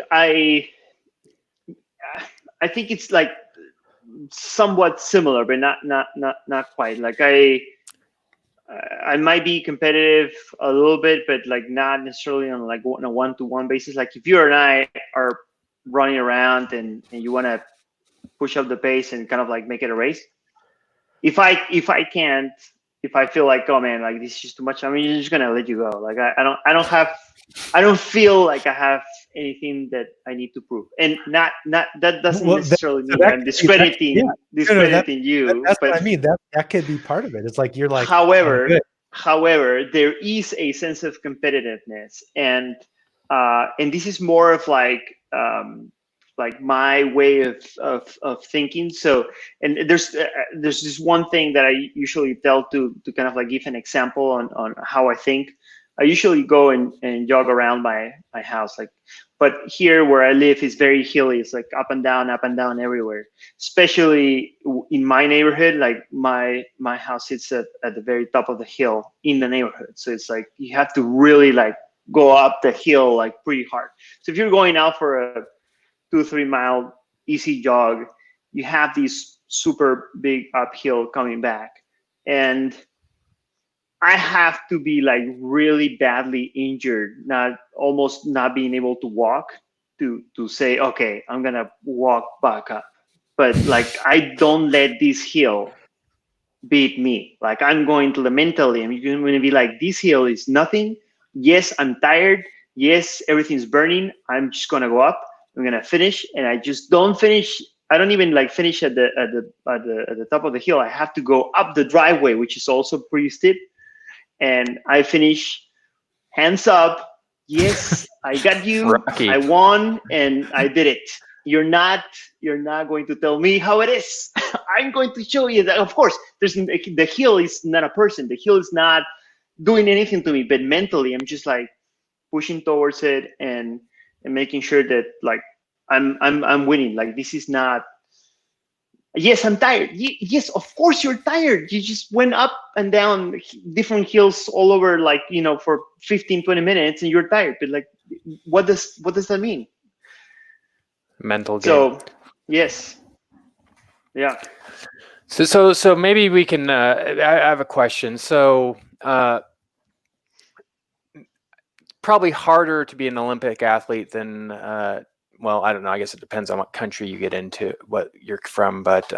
it's like somewhat similar, but not quite. Like I might be competitive a little bit, but like not necessarily on like a one-to-one basis. Like if you and I are running around and you want to push up the pace and kind of like make it a race, if I can't, if I feel like, oh man, like this is just too much, I mean, I'm just gonna let you go. Like I don't feel like I have anything that I need to prove, and not that doesn't necessarily mean I'm discrediting you. That's but what I mean. That could be part of it. It's like you're like. However, there is a sense of competitiveness, and this is more of like my way of thinking. So, and there's this one thing that I usually tell to kind of like give an example on how I think. I usually go and jog around my house, like, but here where I live is very hilly. It's like up and down everywhere. Especially in my neighborhood, like my house sits at the very top of the hill in the neighborhood. So it's like you have to really like go up the hill like pretty hard. So if you're going out for a 2-3 mile easy jog, you have these super big uphill coming back, and I have to be like really badly injured, almost not being able to walk, to say, okay, I'm gonna walk back up. But like I don't let this hill beat me. Like I'm going to mentally, I'm going to be like, this hill is nothing. Yes, I'm tired. Yes, everything's burning. I'm just gonna go up. I'm gonna finish, and I just don't finish. I don't even like finish at the top of the hill. I have to go up the driveway, which is also pretty steep. And I finish, hands up. Yes, I got you. Rocky. I won, and I did it. You're not going to tell me how it is. I'm going to show you that. Of course, the hill is not a person. The hill is not doing anything to me. But mentally, I'm just like pushing towards it and making sure that like I'm winning. Like this is not. Yes, I'm tired. Yes, of course you're tired. You just went up and down different hills all over, like, for 15-20 minutes, and you're tired. But like, what does that mean? Mental game. So, yes. Yeah. So maybe we can, I have a question. So probably harder to be an Olympic athlete than, well, I don't know. I guess it depends on what country you get into, what you're from. But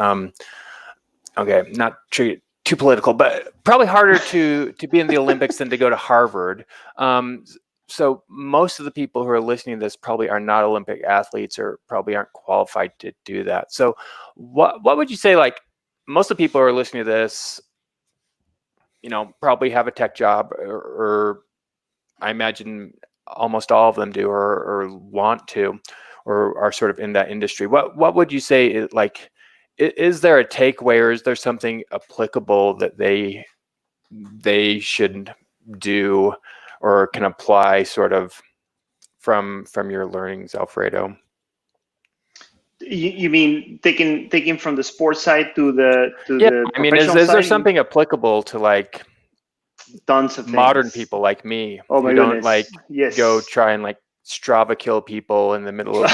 okay, not too political, but probably harder to be in the Olympics than to go to Harvard. So most of the people who are listening to this probably are not Olympic athletes, or probably aren't qualified to do that. So what would you say? Like most of the people who are listening to this, probably have a tech job, or I imagine almost all of them do, or want to, or are sort of in that industry. What would you say, like, is there a takeaway, or is there something applicable that they should do or can apply sort of from your learnings, Alfredo? You mean taking from the sports side to the I mean, is there something applicable to like tons of modern things. people like me who don't like yes. go try and like Strava kill people in the middle of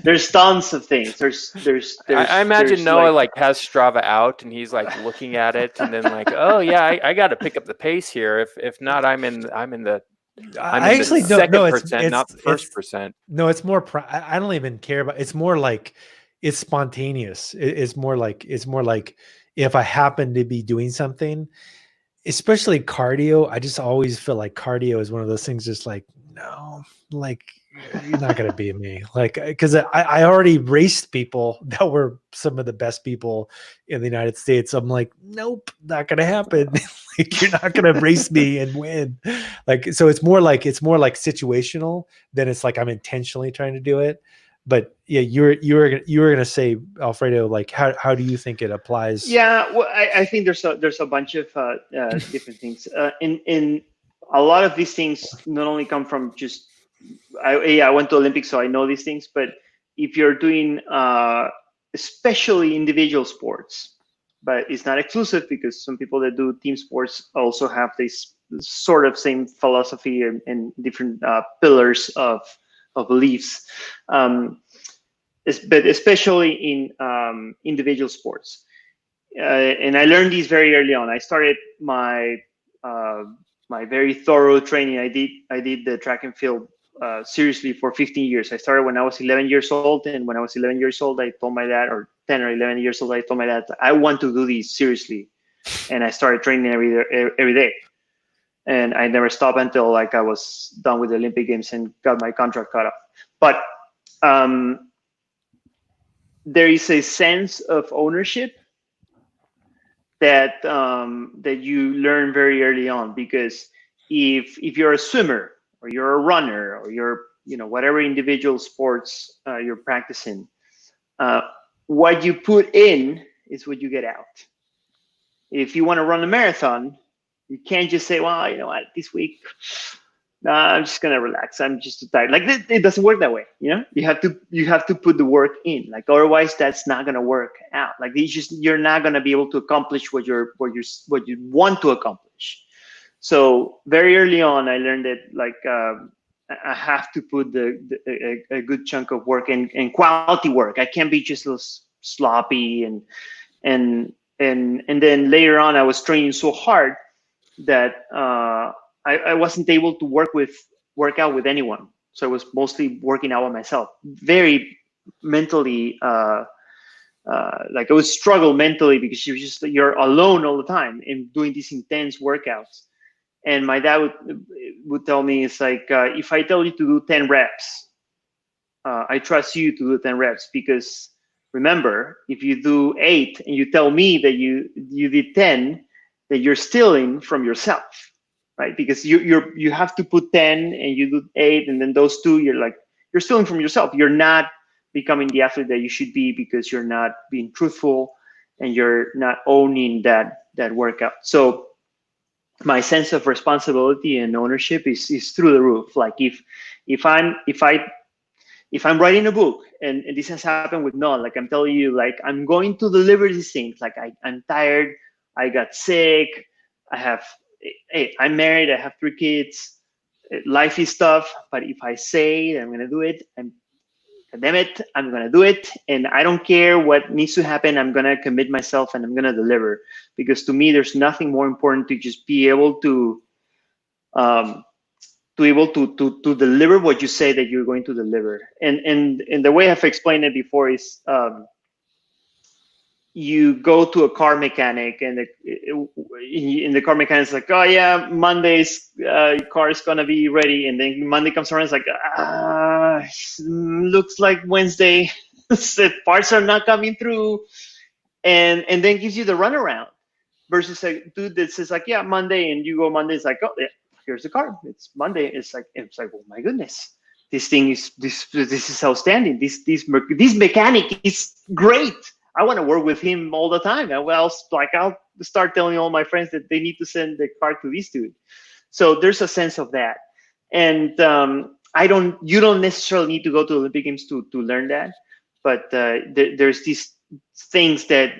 There's tons of things. I imagine Noah like has Strava out and he's like looking at it and then like, oh yeah, I got to pick up the pace here. If not, I'm in the second percent, not the first percent. No, it's more. I don't even care about. It's more like it's spontaneous. It's more like if I happen to be doing something, especially cardio. I just always feel like cardio is one of those things. Just like no, like you're not gonna beat me. Like because I already raced people that were some of the best people in the United States. I'm like, nope, not gonna happen. Like you're not gonna race me and win. Like so, it's more like situational than it's like I'm intentionally trying to do it. But yeah, you were gonna say, Alfredo, like how do you think it applies? Yeah, well, I think there's a bunch of different things. In a lot of these things not only come from just I went to Olympics, so I know these things. But if you're doing especially individual sports, but it's not exclusive because some people that do team sports also have this sort of same philosophy and different pillars of beliefs, but especially in individual sports. And I learned these very early on. I started my my very thorough training. I did the track and field seriously for 15 years. I started when I was 11 years old, and when I was 11 years old, I told my dad, or 10 or 11 years old, I told my dad, I want to do these seriously, and I started training every day. And I never stopped until like I was done with the Olympic Games and got my contract cut off. But there is a sense of ownership that that you learn very early on, because if you're a swimmer or you're a runner or you're whatever individual sports you're practicing, what you put in is what you get out. If you want to run a marathon, you can't just say, well, you know what, this week, I'm just gonna relax. I'm just too tired. Like it doesn't work that way. You have to put the work in. Like otherwise, that's not gonna work out. Like you're not gonna be able to accomplish what you want to accomplish. So very early on, I learned that like I have to put a good chunk of work and quality work. I can't be just a little sloppy and then later on, I was training so hard that I wasn't able to work out with anyone. So I was mostly working out by myself. Very mentally, like I would struggle mentally because you're alone all the time and doing these intense workouts. And my dad would tell me, it's like, if I tell you to do 10 reps, I trust you to do 10 reps, because remember, if you do 8 and you tell me that you did 10, that you're stealing from yourself, right? Because you have to put 10 and you do 8, and then those 2, you're stealing from yourself. You're not becoming the athlete that you should be, because you're not being truthful and you're not owning that workout. So my sense of responsibility and ownership is through the roof. Like if I'm writing a book, and this has happened with Noah, like I'm telling you, like I'm going to deliver these things. Like I'm tired, I got sick, I'm married, I have 3 kids, life is tough. But if I say that I'm gonna do it, damn it, I'm gonna do it, and I don't care what needs to happen. I'm gonna commit myself and I'm gonna deliver, because to me, there's nothing more important to just be able to deliver what you say that you're going to deliver. And the way I've explained it before is, you go to a car mechanic, and the car mechanic's like, oh yeah, Monday's car is gonna be ready, and then Monday comes around, it's like, looks like Wednesday, the parts are not coming through, and then gives you the runaround, versus a dude that says like, yeah, Monday, and you go Monday, it's like, oh yeah, here's the car, it's Monday. It's like, oh my goodness, this thing is this is outstanding. This mechanic is great. I want to work with him all the time. I'll start telling all my friends that they need to send the car to this dude. So there's a sense of that, and you don't necessarily need to go to the Olympic Games to learn that, but there's these things that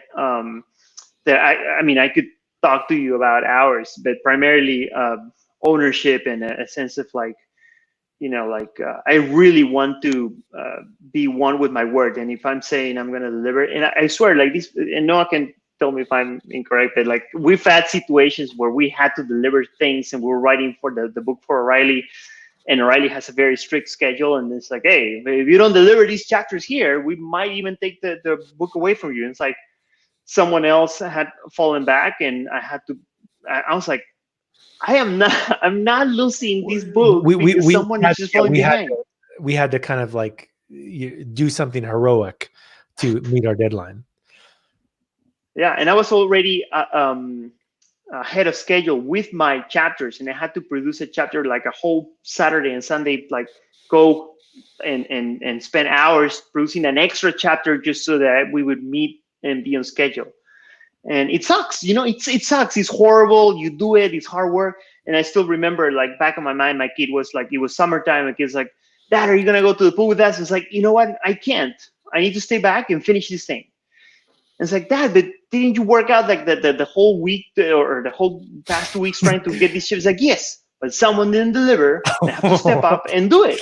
I mean, I could talk to you about hours, but primarily ownership and a sense of like, I really want to be one with my word. And if I'm saying I'm going to deliver, and I swear, like this, and Noah can tell me if I'm incorrect, but like we've had situations where we had to deliver things, and we were writing for the book for O'Reilly, and O'Reilly has a very strict schedule, and it's like, hey, if you don't deliver these chapters here, we might even take the book away from you. And it's like someone else had fallen back, and I was like, I'm not losing this book because someone is just falling behind. We had to kind of like do something heroic to meet our deadline. Yeah, and I was already ahead of schedule with my chapters, and I had to produce a chapter like a whole Saturday and Sunday, like go and spend hours producing an extra chapter just so that we would meet and be on schedule. And it sucks, it sucks. It's horrible. You do it. It's hard work. And I still remember, like, back in my mind, my kid was like, it was summertime. My kid's like, Dad, are you going to go to the pool with us? It's like, you know what? I can't. I need to stay back and finish this thing. it's like, Dad, but didn't you work out like the whole week or the whole past 2 weeks trying to get these chips? Like, yes, but someone didn't deliver. I have to step up and do it.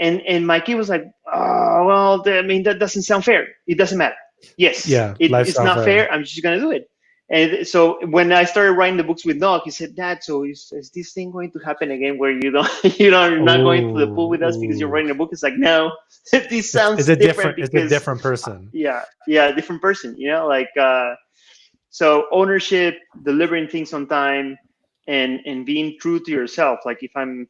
And my kid was like, oh, well, I mean, that doesn't sound fair. It doesn't matter. Yes, Yeah, it's not fair. I'm just going to do it. And so when I started writing the books with Nog, he said, Dad, so is this thing going to happen again where you're not going to the pool with us because you're writing a book? It's like, no, this sounds different. It's a different person. Yeah, different person, like, so ownership, delivering things on time, and being true to yourself. Like if I'm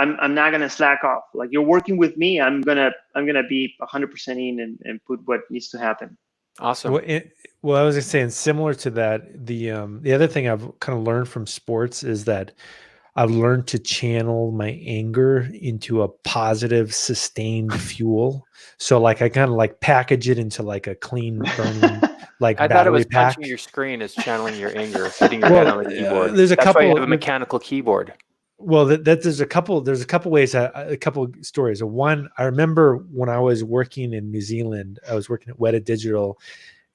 not gonna slack off. Like you're working with me, I'm gonna be 100% in and put what needs to happen. Awesome. Well, I was just saying, similar to that, the other thing I've kind of learned from sports is that I've learned to channel my anger into a positive, sustained fuel. So like I kind of like package it into like a clean burning like I thought it was pack. punching your screen as channeling your anger, hitting your head on the keyboard. There's That's why you have a mechanical keyboard. Well, there's a couple ways, a couple stories. One, I remember when I was working in New Zealand, I was working at Weta Digital,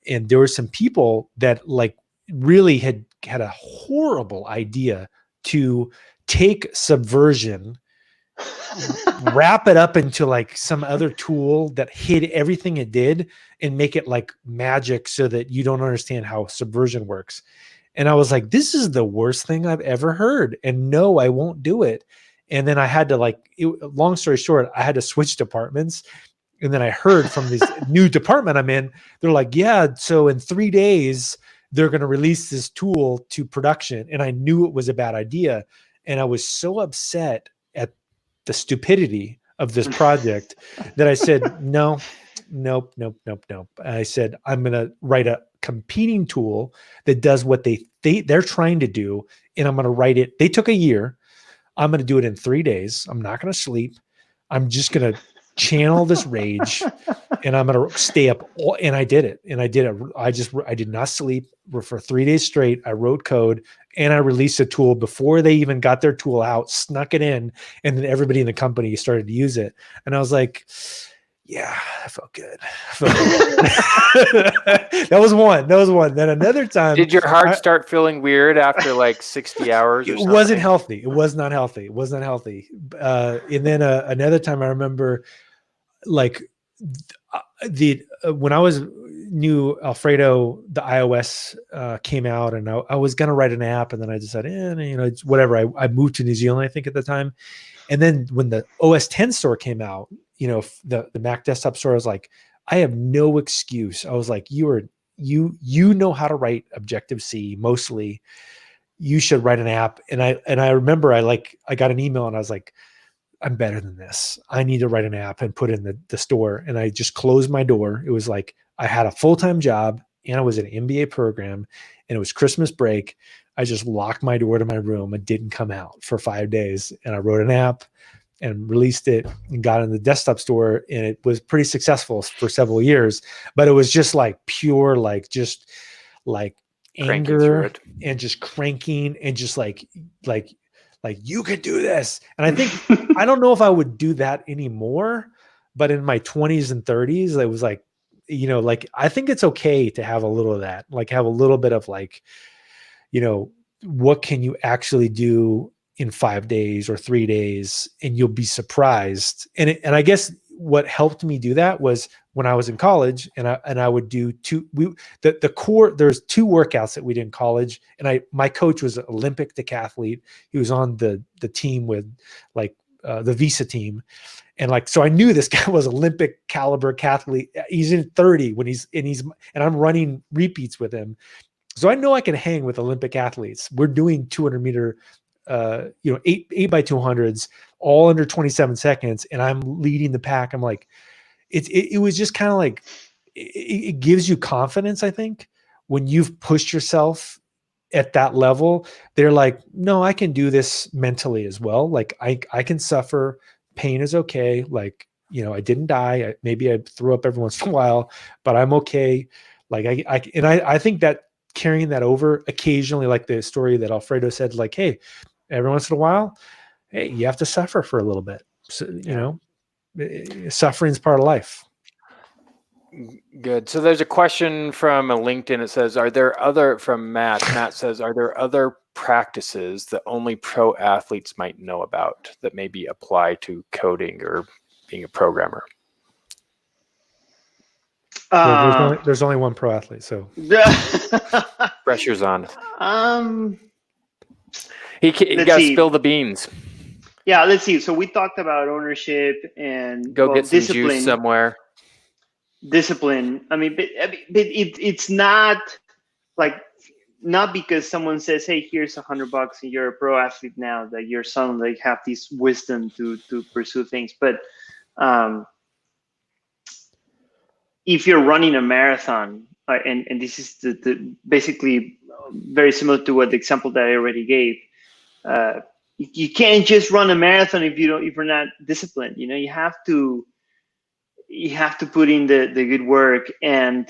and there were some people that like really had a horrible idea to take Subversion, wrap it up into like some other tool that hid everything it did and make it like magic so that you don't understand how Subversion works. And I was like, this is the worst thing I've ever heard. And no, I won't do it. And then I had to long story short, I had to switch departments. And then I heard from this new department I'm in, they're like, yeah, so in 3 days, they're going to release this tool to production. And I knew it was a bad idea. And I was so upset at the stupidity of this project that I said, nope. I said, I'm going to write a competing tool that does what they're trying to do. And I'm going to write it. They took a year. I'm going to do it in 3 days. I'm not going to sleep. I'm just going to channel this rage and I'm going to stay up. And I did it. And I did it. I did not sleep for 3 days straight. I wrote code and I released a tool before they even got their tool out, snuck it in. And then everybody in the company started to use it. And I was like, yeah, I felt good. That was one. Then another time. Did your heart start feeling weird after like 60 hours? It wasn't healthy. It was not healthy. And then another time I remember like when I was new Alfredo, the iOS came out and I was going to write an app and then I decided, it's whatever. I moved to New Zealand, I think at the time. And then when the OS 10 store came out, the Mac desktop store, I was like, I have no excuse. I was like, you know how to write Objective-C mostly. You should write an app. And I remember I got an email and I was like, I'm better than this. I need to write an app and put it in the store. And I just closed my door. It was like I had a full-time job and I was in an MBA program and it was Christmas break. I just locked my door to my room and didn't come out for 5 days. And I wrote an app and released it and got in the desktop store. And it was pretty successful for several years, but it was just like pure, like just like anger and just cranking and just like you can do this. And I think, I don't know if I would do that anymore, but in my 20s and 30s, it was like, I think it's okay to have a little of that, like have a little bit of like, what can you actually do in 5 days or 3 days, and you'll be surprised. And I guess what helped me do that was when I was in college and I would do the core, there's 2 workouts that we did in college. And my coach was an Olympic decathlete. He was on the team with the Visa team. And so I knew this guy was Olympic caliber decathlete. He's in 30 and I'm running repeats with him. So I know I can hang with Olympic athletes. We're doing 200 meter, 8 by 200s, all under 27 seconds. And I'm leading the pack. I'm like, it was just kind of like, it gives you confidence. I think when you've pushed yourself at that level, they're like, no, I can do this mentally as well. Like I can suffer. Pain is okay. Like, I didn't die. Maybe I threw up every once in a while, but I'm okay. Like I think that carrying that over occasionally, like the story that Alfredo said, like, hey, every once in a while, hey, you have to suffer for a little bit. So, suffering is part of life. Good. So there's a question from a LinkedIn. It says, are there other, from Matt, Matt says, are there other practices that only pro athletes might know about that maybe apply to coding or being a programmer? Well, there's only one pro athlete, so Pressure's on. He Let's got to see. spill the beans. Yeah, let's see. So we talked about ownership and Go get some discipline. juice somewhere. Discipline. I mean, but it's not like, not because someone says, "Hey, here's $100 and you're a pro athlete now," that you're suddenly have this wisdom to pursue things. But if you're running a marathon, and this is the basically very similar to what the example that I already gave. You can't just run a marathon if you're not disciplined. You know, you have to put in the good work, and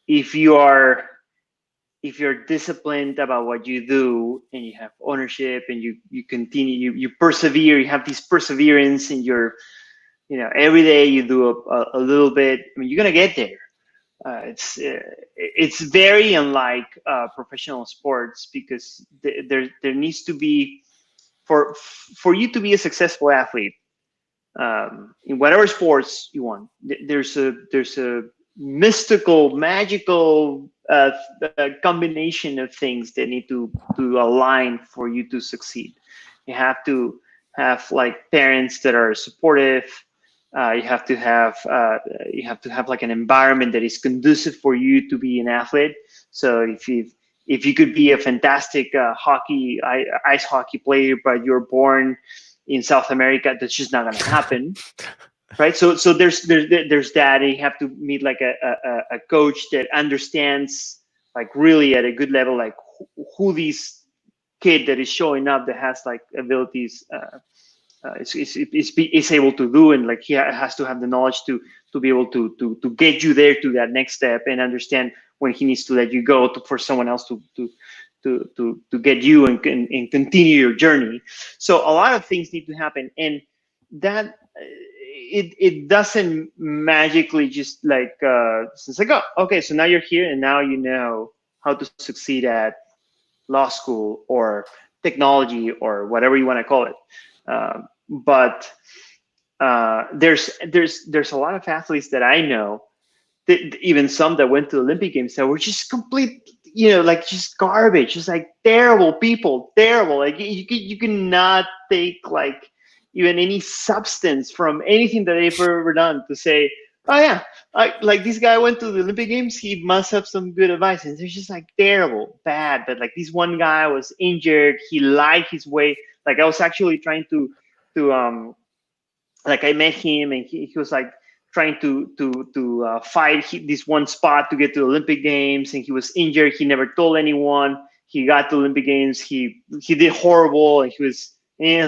if you're disciplined about what you do and you have ownership and you continue, you persevere, you have this perseverance in your, every day you do a little bit, I mean, you're gonna get there. It's very unlike professional sports, because there needs to be, for you to be a successful athlete in whatever sports you want, there's a mystical, magical combination of things that need to align for you to succeed. You have to have like parents that are supportive. You have to have like an environment that is conducive for you to be an athlete. So if you could be a fantastic ice hockey player, but you're born in South America, that's just not going to happen, right? So there's that. You have to meet like a coach that understands, like, really at a good level, like who this kid that is showing up that has like abilities is able to do, and like he has to have the knowledge to be able to get you there to that next step, and understand when he needs to let you go for someone else to get you and continue your journey. So a lot of things need to happen, and that it doesn't magically just like it's like, oh, okay, so now you're here and now you know how to succeed at law school or technology or whatever you want to call it. But there's a lot of athletes that I know, even some that went to the Olympic Games, that were just complete, like just garbage, just like terrible people, terrible. Like you cannot take like even any substance from anything that they've ever done to say, oh yeah, like this guy went to the Olympic Games, he must have some good advice. And they're just like terrible, bad. But like this one guy was injured, he lied his way. Like I was actually trying to like I met him, and he was like trying to fight this one spot to get to the Olympic Games, and he was injured. He never told anyone. He got to the Olympic Games. He did horrible, and he was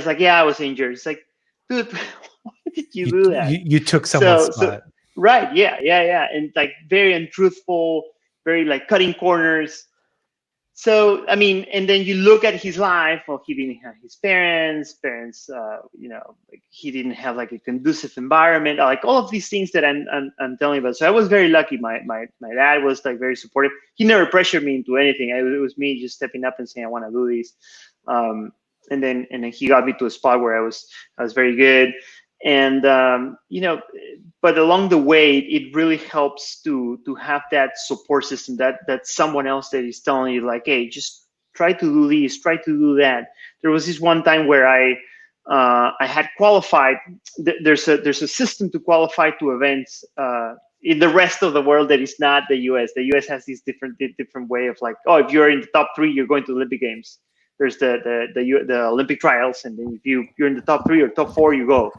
like, yeah, I was injured. It's like, dude, why did you do that? You took someone's spot. Right, yeah, and like very untruthful, very like cutting corners. So, I mean, and then you look at his life. Well, he didn't have his parents, like he didn't have like a conducive environment, like all of these things that I'm telling you about. So I was very lucky. My dad was like very supportive. He never pressured me into anything. It was me just stepping up and saying, I want to do this. And then he got me to a spot where I was very good. And, but along the way, it really helps to have that support system, that someone else that is telling you like, hey, just try to do this, try to do that. There was this one time where I had qualified. There's a system to qualify to events in the rest of the world that is not the US. The US has this different way of like, oh, if you're in the top 3, you're going to the Olympic Games. There's the Olympic trials, and then if you're in the top 3 or top 4, you go.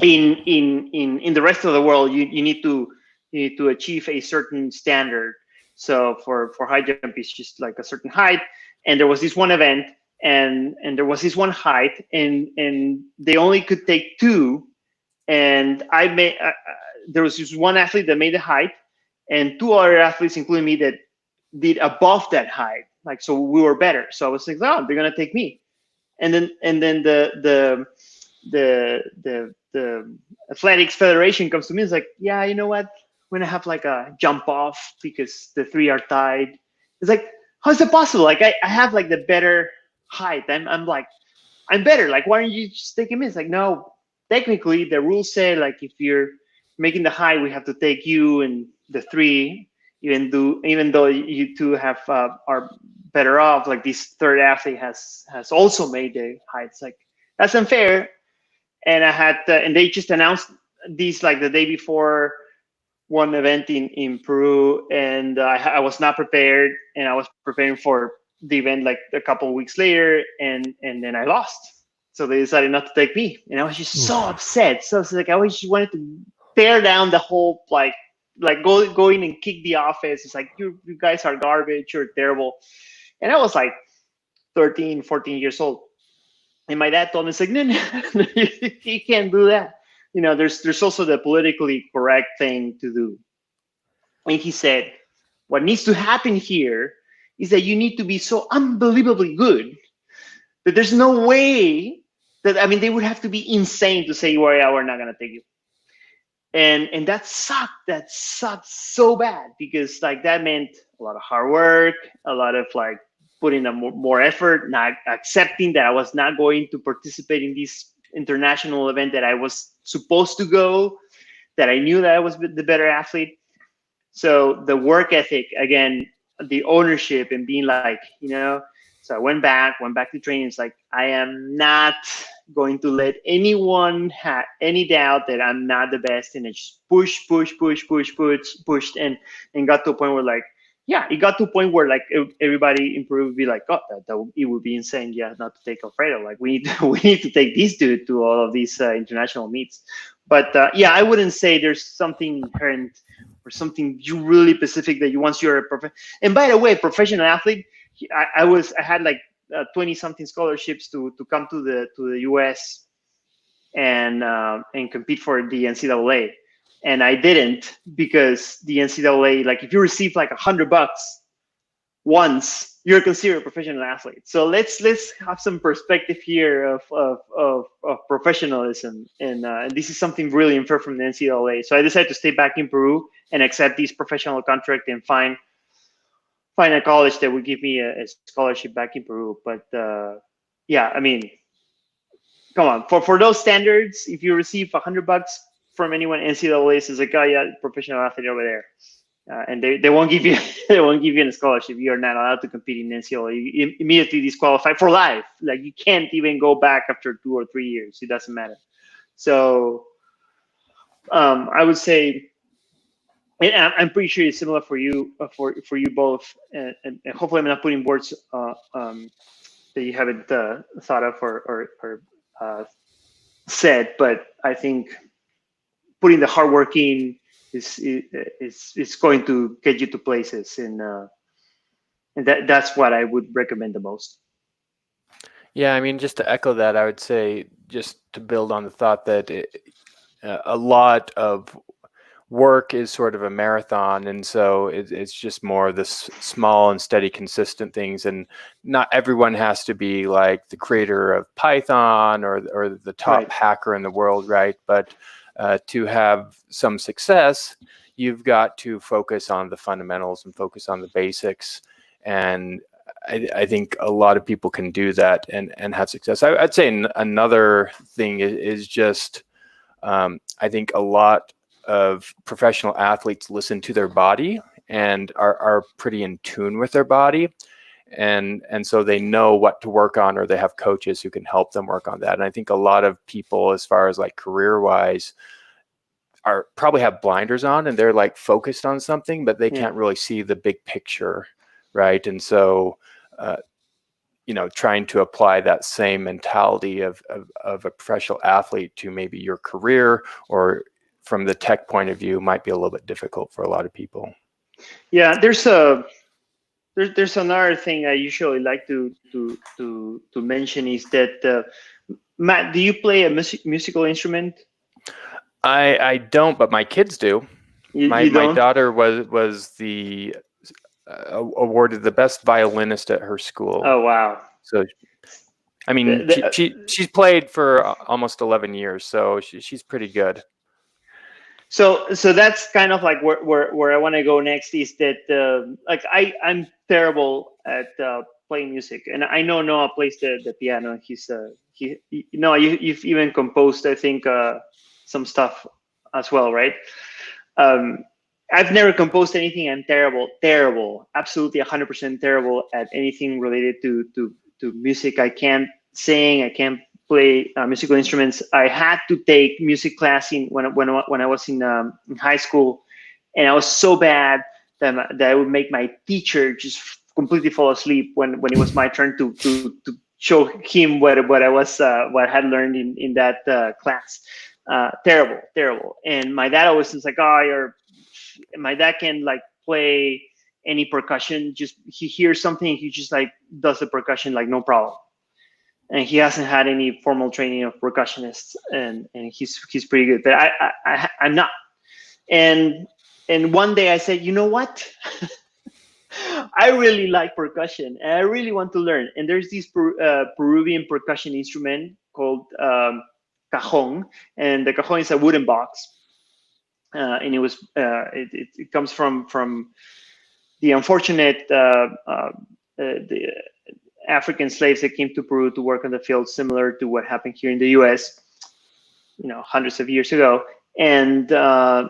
In the rest of the world, you need to achieve a certain standard. So for high jump, it's just like a certain height. And there was this one event, and there was this one height, and they only could take 2. And there was this one athlete that made the height, and 2 other athletes, including me, that did above that height. Like, so we were better. So I was like, oh, they're gonna take me. And then the the athletics federation comes to me. It's like, yeah, you know what? We're gonna have like a jump off because the three are tied. It's like, how is it possible? Like I have like the better height. I'm like, I'm better. Like, why don't you just take him in? It's like, no, technically the rules say like if you're making the high, we have to take you and the three, even though you two have are better off. Like this third athlete has also made the high. It's like, that's unfair. And I had and they just announced these like the day before one event in Peru, and I was not prepared, and I was preparing for the event like a couple of weeks later, and then I lost. So they decided not to take me, and I was just so upset. So it's like I just wanted to tear down the whole like go in and kick the office. It's like you guys are garbage, you're terrible. And I was like 13, 14 years old. And my dad told me, it's like, no, you can't do that. You know, there's also the politically correct thing to do. And he said, what needs to happen here is that you need to be so unbelievably good that there's no way that, I mean, they would have to be insane to say, well, yeah, we're not going to take you. And that sucked. That sucked so bad because like that meant a lot of hard work, a lot of like putting a more effort, not accepting that I was not going to participate in this international event that I was supposed to go, that I knew that I was the better athlete. So the work ethic, again, the ownership and being like, you know, so I went back to training. It's like, I am not going to let anyone have any doubt that I'm not the best. And it just pushed and got to a point where like, yeah, it got to a point where like everybody in Peru would be like, oh, it would be insane, yeah, not to take Alfredo. Like we need to take this dude to all of these international meets. But yeah, I wouldn't say there's something inherent or something you really specific that you once you're a professional. And by the way, professional athlete, I had like 20 something scholarships to come to the US and compete for the NCAA. And I didn't because the NCAA, like if you receive like $100 once, you're considered a professional athlete. So let's have some perspective here of professionalism. And this is something really unfair from the NCAA. So I decided to stay back in Peru and accept this professional contract and find a college that would give me a scholarship back in Peru. But yeah, I mean, come on, for those standards, if you receive $100 from anyone, NCAA says like, oh yeah, professional athlete over there, and they won't give you a scholarship. You are not allowed to compete in NCAA. You immediately disqualified for life. Like you can't even go back after 2 or 3 years. It doesn't matter. So I would say, and I'm pretty sure it's similar for you for you both, and hopefully I'm not putting words that you haven't thought of or said, but I think putting the hard work in is going to get you to places, and that's what I would recommend the most. Yeah, I mean, just to echo that, I would say, just to build on the thought that a lot of work is sort of a marathon, and so it's just more of this small and steady, consistent things, and not everyone has to be like the creator of Python or the top hacker in the world, right? But to have some success, you've got to focus on the fundamentals and focus on the basics, and I think a lot of people can do that and have success. I'd say another thing is just I think a lot of professional athletes listen to their body and are pretty in tune with their body, and so they know what to work on, or they have coaches who can help them work on that. And I think a lot of people, as far as like career wise, are probably have blinders on and they're like focused on something, but they can't really see the big picture, right? And so you know, trying to apply that same mentality of a professional athlete to maybe your career or from the tech point of view might be a little bit difficult for a lot of people. Yeah, there's another thing I usually like to mention is that Matt, do you play a musical instrument? I don't, but my kids do. My daughter was the awarded the best violinist at her school. Oh wow! So I mean, she's played for almost 11 years, so she's pretty good. So that's kind of like where I want to go next, is that like I'm terrible at playing music, and I know Noah plays the piano. You've even composed, I think, some stuff as well, right? I've never composed anything. I'm terrible, absolutely 100% terrible at anything related to music. I can't sing. I can't play musical instruments. I had to take music class when I was in high school, and I was so bad that I would make my teacher just completely fall asleep when it was my turn to show him what I had learned in that class. Terrible. And my dad always was like, my dad can like play any percussion. Just he hears something, he just like does the percussion like no problem. And he hasn't had any formal training of percussionists, and he's pretty good. But I'm not. And one day I said, you know what? I really like percussion, and I really want to learn. And there's this Peruvian percussion instrument called cajon, and the cajon is a wooden box, and it comes from the unfortunate the African slaves that came to Peru to work on the field, similar to what happened here in the U.S. Hundreds of years ago, and the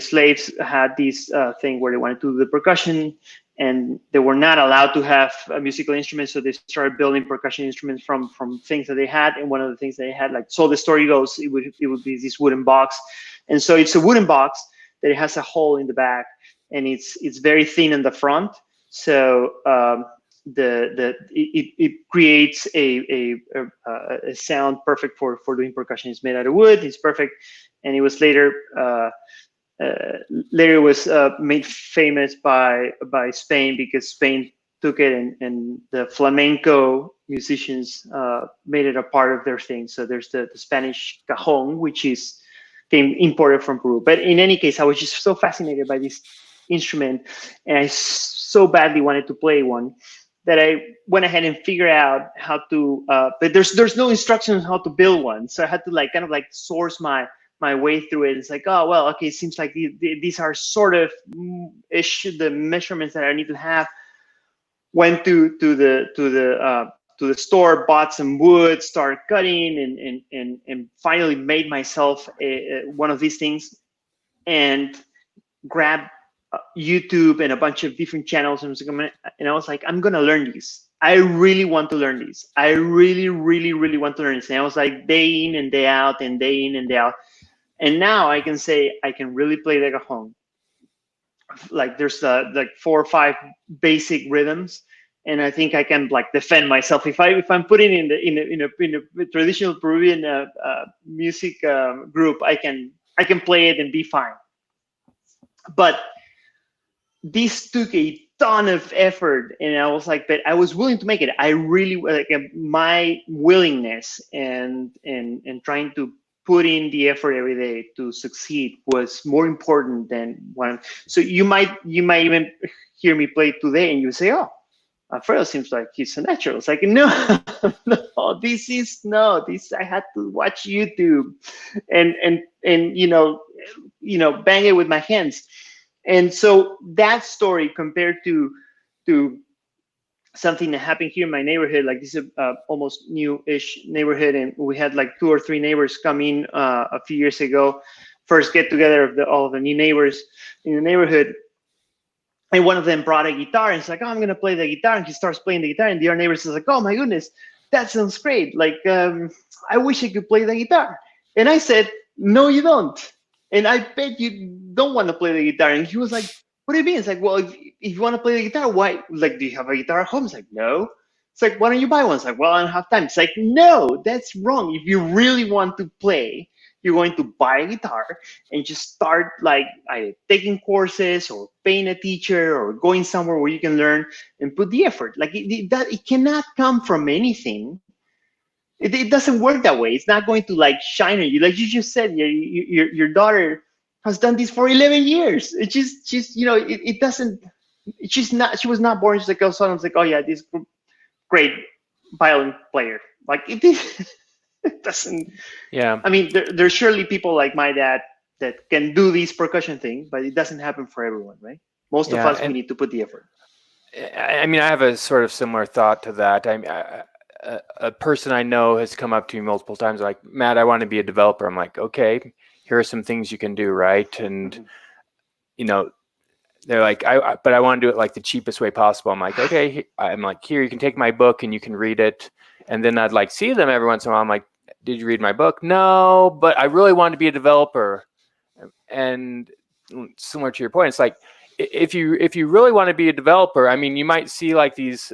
slaves had this thing where they wanted to do the percussion, and they were not allowed to have a musical instrument, so they started building percussion instruments from things that they had. And one of the things they had, like, so the story goes, it would be this wooden box, and so it's a wooden box that it has a hole in the back, and it's very thin in the front, so it creates a sound perfect for doing percussion. It's made out of wood. It's perfect, and it was later made famous by Spain, because Spain took it, and the flamenco musicians made it a part of their thing. So there's the Spanish cajon, which came imported from Peru. But in any case, I was just so fascinated by this instrument, and I so badly wanted to play one, that I went ahead and figured out how to, but there's no instructions on how to build one. So I had to kind of source my way through it. It's like, oh, well, okay, it seems like these are sort of the measurements that I need to have. Went to the store, bought some wood, started cutting, and finally made myself one of these things, and grabbed YouTube and a bunch of different channels, and I was like, I'm gonna learn these. I really want to learn these. I really, really, really want to learn this. And I was like, day in and day out, and day in and day out. And now I can say I can really play the cajon. Like, there's 4 or 5 basic rhythms, and I think I can defend myself. If I'm putting in a traditional Peruvian music group, I can play it and be fine. But this took a ton of effort, and I was like, but I was willing to make it. I really my willingness and trying to put in the effort every day to succeed was more important than one. So you might even hear me play today, and you say, oh, Alfredo seems like he's a natural. It's like, no, this I had to watch YouTube and bang it with my hands. And so that story, compared to something that happened here in my neighborhood, like, this is almost new-ish neighborhood, and we had 2 or 3 neighbors come in a few years ago, first get together of all the new neighbors in the neighborhood. And one of them brought a guitar, and it's like, oh, I'm gonna play the guitar, and he starts playing the guitar, and the other neighbors is like, oh my goodness, that sounds great. Like, I wish I could play the guitar. And I said, no, you don't. And I bet you don't want to play the guitar. And he was like, what do you mean? It's like, well, if you want to play the guitar, why? Like, do you have a guitar at home? It's like, no. It's like, why don't you buy one? It's like, well, I don't have time. It's like, no, that's wrong. If you really want to play, you're going to buy a guitar and just start either taking courses or paying a teacher or going somewhere where you can learn and put the effort. It cannot come from anything. It doesn't work that way. It's not going to shine on you. Like you just said, your daughter has done this for 11 years. It's just it doesn't. She was not born. She's like, oh, son. I was like, oh yeah, this is great, violin player. Like it doesn't. Yeah. I mean, there's surely people like my dad that can do this percussion thing, but it doesn't happen for everyone, right? Most of Yeah, us, we and need to put the effort. I mean, I have a sort of similar thought to that. A person I know has come up to me multiple times, like, Matt, I want to be a developer. I'm like, okay, here are some things you can do, right? And you know, they're like, but I want to do it like the cheapest way possible. I'm like, okay, I'm like, here, you can take my book and you can read it. And then I'd like see them every once in a while. I'm like, did you read my book? No, but I really want to be a developer. And similar to your point, it's like, if you really want to be a developer, I mean, you might see like these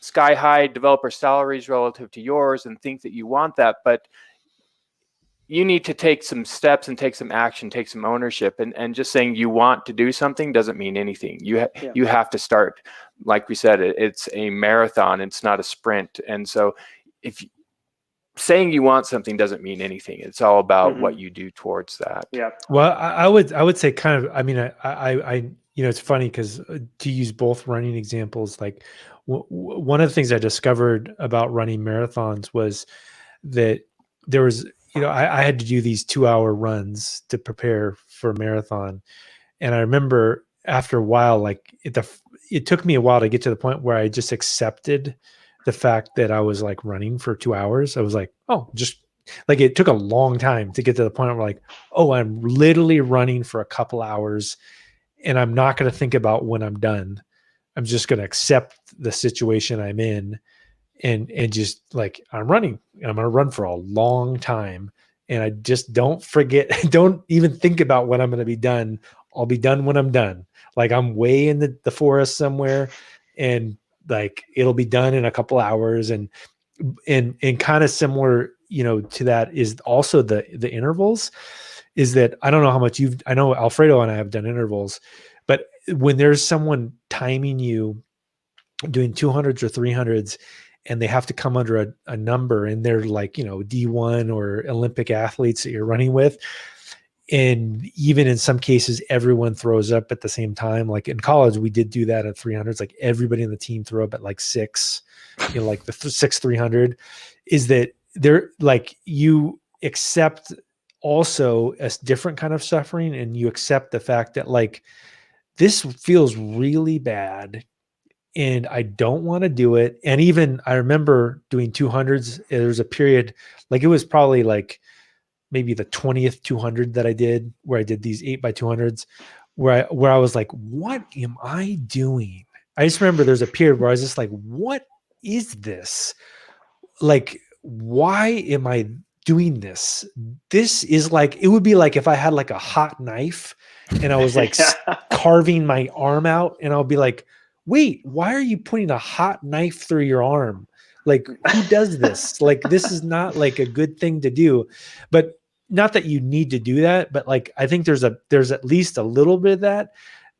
sky high developer salaries relative to yours and think that you want that, but you need to take some steps and take some action, take some ownership, and just saying you want to do something doesn't mean anything. You have to start. Like we said, it's a marathon. It's not a sprint. And so if saying you want something doesn't mean anything, it's all about what you do towards that. Yeah. Well, I would say kind of, I mean, I it's funny because to use both running examples, like one of the things I discovered about running marathons was that there was, I had to do these 2-hour runs to prepare for a marathon. And I remember after a while, like it took me a while to get to the point where I just accepted the fact that I was like running for 2 hours. I was like, oh, just like it took a long time to get to the point where like, oh, I'm literally running for a couple hours and I'm not going to think about when I'm done. I'm just going to accept the situation I'm in and just like, I'm running and I'm going to run for a long time. And I just don't forget, don't even think about when I'm going to be done. I'll be done when I'm done. Like I'm way in the forest somewhere and like, it'll be done in a couple hours. And kind of similar, to that is also the intervals. Is that I don't know how much I know Alfredo and I have done intervals, but when there's someone timing you doing 200s or 300s and they have to come under a number and they're like, D1 or Olympic athletes that you're running with. And even in some cases, everyone throws up at the same time. Like in college, we did do that at 300s. Like everybody in the team threw up at like 6, like the 6 300. Is that they're like, you accept also a different kind of suffering, and you accept the fact that like this feels really bad and I don't want to do it. And even I remember doing 200s. There's a period, like it was probably like maybe the 20th 200 that I did, where I did these 8x200s, where I was like, what am I doing? I just remember there's a period where I was just like, what is this? Like, why am I doing this? This is like, it would be like if I had like a hot knife and I was like carving my arm out, and I'll be like, wait, why are you putting a hot knife through your arm? Like, who does this? Like, this is not like a good thing to do. But not that you need to do that, but like, I think there's at least a little bit of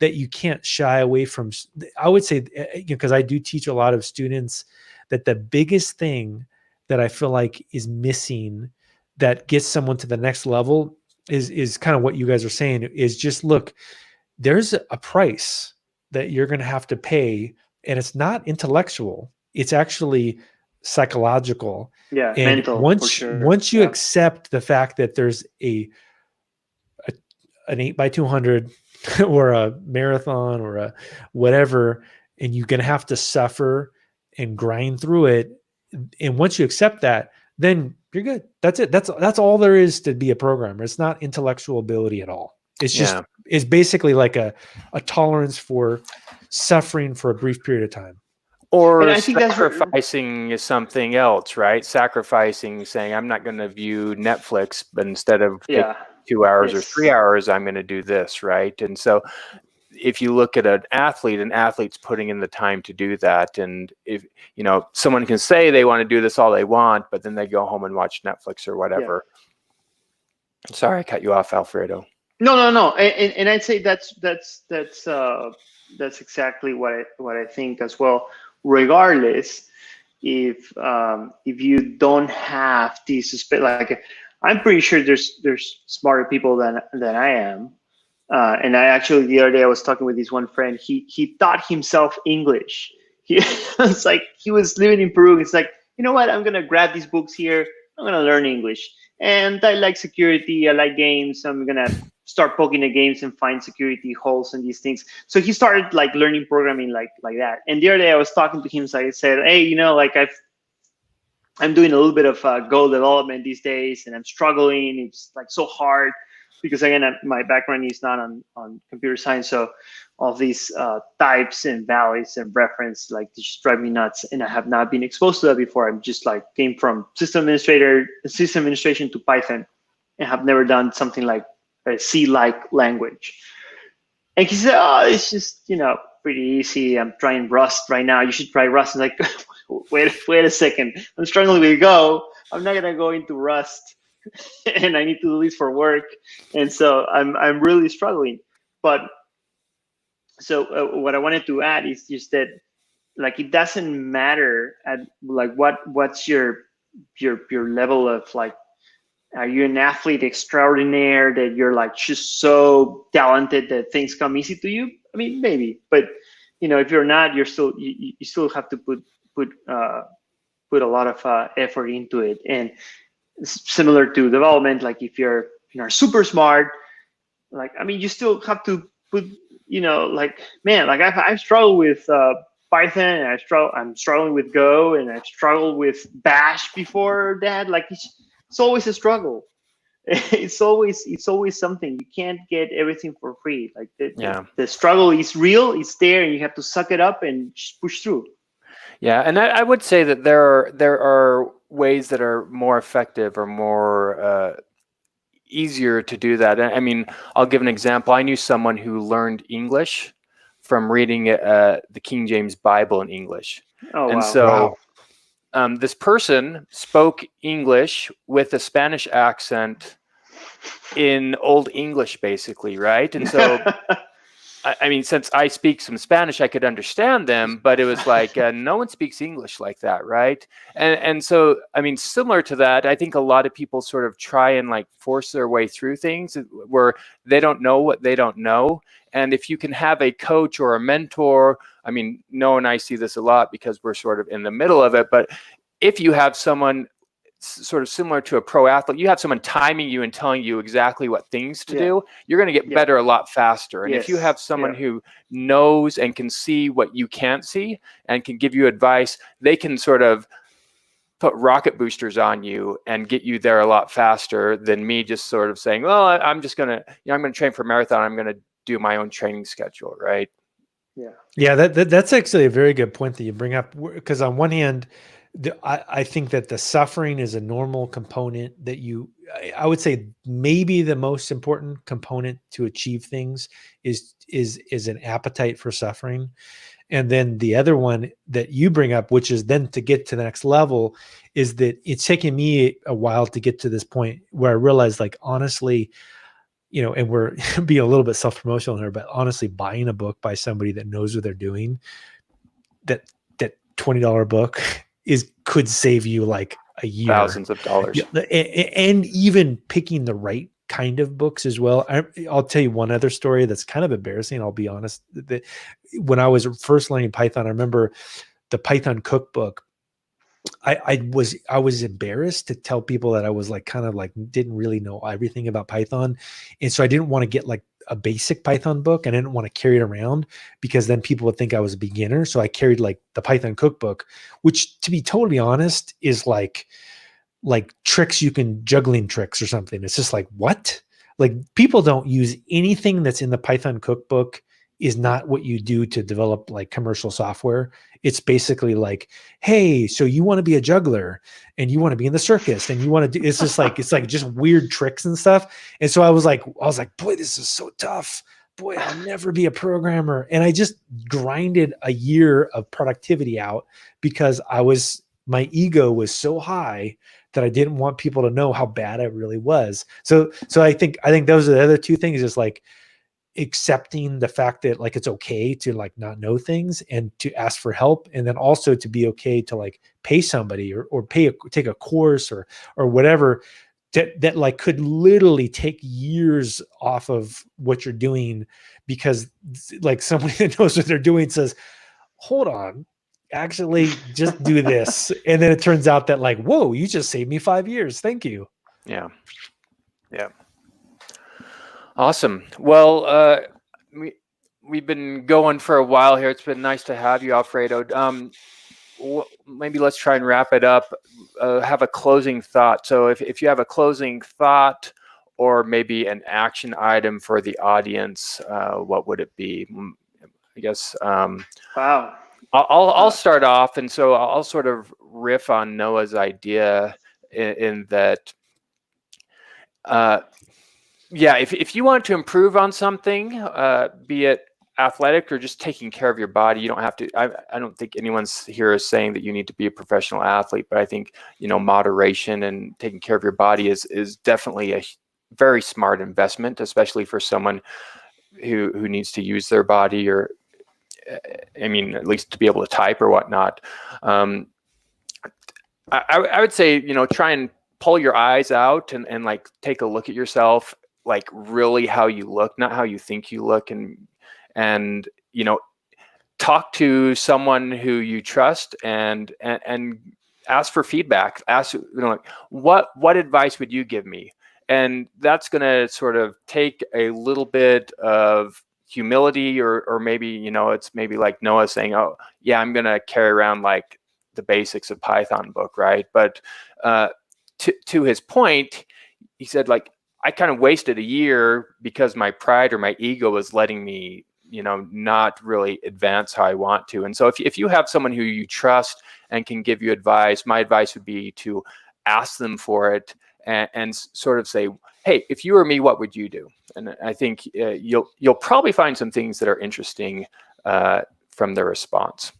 that you can't shy away from. I would say, because I do teach a lot of students, that the biggest thing that I feel like is missing that gets someone to the next level is kind of what you guys are saying, is just look, there's a price that you're going to have to pay, and it's not intellectual. It's actually psychological. Yeah, and mental. once you accept the fact that there's an 8x200 or a marathon or a whatever, and you're going to have to suffer and grind through it. And once you accept that, then you're good. That's it. That's all there is to be a programmer. It's not intellectual ability at all. It's just, it's basically like a tolerance for suffering for a brief period of time. Or sacrificing something else, right? Sacrificing, saying, I'm not going to view Netflix, but instead of 2 hours or 3 hours, I'm going to do this, right? And so if you look at an athlete's putting in the time to do that. And if, someone can say they want to do this all they want, but then they go home and watch Netflix or whatever. Yeah. Sorry, I cut you off, Alfredo. No. And I'd say that's exactly what I think as well. Regardless, if you don't have these, like, I'm pretty sure there's smarter people than I am. And I actually, the other day I was talking with this one friend. He taught himself English. It's like he was living in Peru. It's like, you know what, I'm gonna grab these books here. I'm gonna learn English, and I like security. I like games. So I'm gonna start poking at games and find security holes and these things. So he started like learning programming like that. And the other day I was talking to him, so I said, hey, you know, like I'm doing a little bit of Go development these days, and I'm struggling. It's like so hard because again, my background is not on computer science, so all these types and values and reference like they just drive me nuts, and I have not been exposed to that before. I'm just like came from system administration to Python, and have never done something like a C-like language. And he said, oh, it's just, you know, pretty easy. I'm trying Rust right now. You should try Rust. I'm like, wait a second. I'm struggling with Go. I'm not gonna go into Rust, and I need to do this for work. And so I'm really struggling. But so what I wanted to add is just that, like, it doesn't matter at like what's your level of like, are you an athlete extraordinaire that you're like just so talented that things come easy to you? I mean, maybe, but you know, if you're not, you're still you still have to put a lot of effort into it. And similar to development, like if you're super smart, like I mean, you still have to put, you know, like man, like I've struggled with Python, and I'm struggling with Go, and I've struggled with Bash before that. Like it's always a struggle. It's always something. You can't get everything for free. Like the struggle is real. It's there, and you have to suck it up and push through. Yeah, and I would say that there are ways that are more effective or more easier to do that. I mean, I'll give an example. I knew someone who learned English from reading the King James Bible in English. Oh, and wow. so this person spoke English with a Spanish accent in Old English, basically, right? And so, I mean, since I speak some Spanish, I could understand them, but it was like no one speaks English like that, right? And so, I mean, similar to that, I think a lot of people sort of try and like force their way through things where they don't know what they don't know. And if you can have a coach or a mentor, I mean, Noah and I see this a lot because we're sort of in the middle of it, but if you have someone sort of similar to a pro athlete, you have someone timing you and telling you exactly what things to do, you're going to get better a lot faster. And if you have someone who knows and can see what you can't see and can give you advice, they can sort of put rocket boosters on you and get you there a lot faster than me just sort of saying, well, I'm just going to, you know, I'm going to train for a marathon. I'm going to do my own training schedule, right? Yeah, that's actually a very good point that you bring up, because on one hand, I think that the suffering is a normal component that I would say maybe the most important component to achieve things is an appetite for suffering. And then the other one that you bring up, which is then to get to the next level, is that it's taken me a while to get to this point where I realized, like, honestly, you know, and we're being a little bit self-promotional here, but honestly, buying a book by somebody that knows what they're doing, that $20 book could save you like a year, thousands of dollars. And even picking the right kind of books as well. I'll tell you one other story that's kind of embarrassing. I'll be honest. That when I was first learning Python, I remember the Python cookbook. I was embarrassed to tell people that I was like kind of like didn't really know everything about Python, and so I didn't want to get like a basic Python book. I didn't want to carry it around because then people would think I was a beginner. So I carried like the Python cookbook, which, to be totally honest, is like tricks juggling tricks or something. It's just like, what? Like, people don't use anything that's in the Python cookbook is not what you do to develop like commercial software. It's basically like, hey, so you want to be a juggler and you want to be in the circus and you want to do, it's just like, it's like just weird tricks and stuff. And so I was like, boy, this is so tough. Boy, I'll never be a programmer. And I just grinded a year of productivity out because my ego was so high that I didn't want people to know how bad I really was. So I think those are the other two things, is like accepting the fact that like it's okay to like not know things and to ask for help, and then also to be okay to like pay somebody or take a course or whatever that like could literally take years off of what you're doing, because like somebody that knows what they're doing says, hold on, actually just do this. And then it turns out that like, whoa, you just saved me 5 years. Thank you. Yeah. Yeah. Awesome. Well, we've been going for a while here. It's been nice to have you, Alfredo. Maybe let's try and wrap it up. Have a closing thought. So if you have a closing thought or maybe an action item for the audience, what would it be? I guess. Wow. I'll start off, and so I'll sort of riff on Noah's idea in that. Yeah, if you want to improve on something, be it athletic or just taking care of your body, you don't have to. I don't think anyone's here is saying that you need to be a professional athlete, but I think moderation and taking care of your body is definitely a very smart investment, especially for someone who needs to use their body, or I mean, at least to be able to type or whatnot. I would say try and pull your eyes out and like take a look at yourself, like really how you look, not how you think you look, and talk to someone who you trust and ask for feedback. Ask like what advice would you give me? And that's going to sort of take a little bit of humility, or maybe it's maybe like Noah saying, oh yeah, I'm going to carry around like the basics of Python book, right? But to his point, he said, like, I kind of wasted a year because my pride or my ego was letting me, not really advance how I want to. And so if you have someone who you trust and can give you advice, my advice would be to ask them for it and sort of say, hey, if you were me, what would you do? And I think you'll probably find some things that are interesting from their response.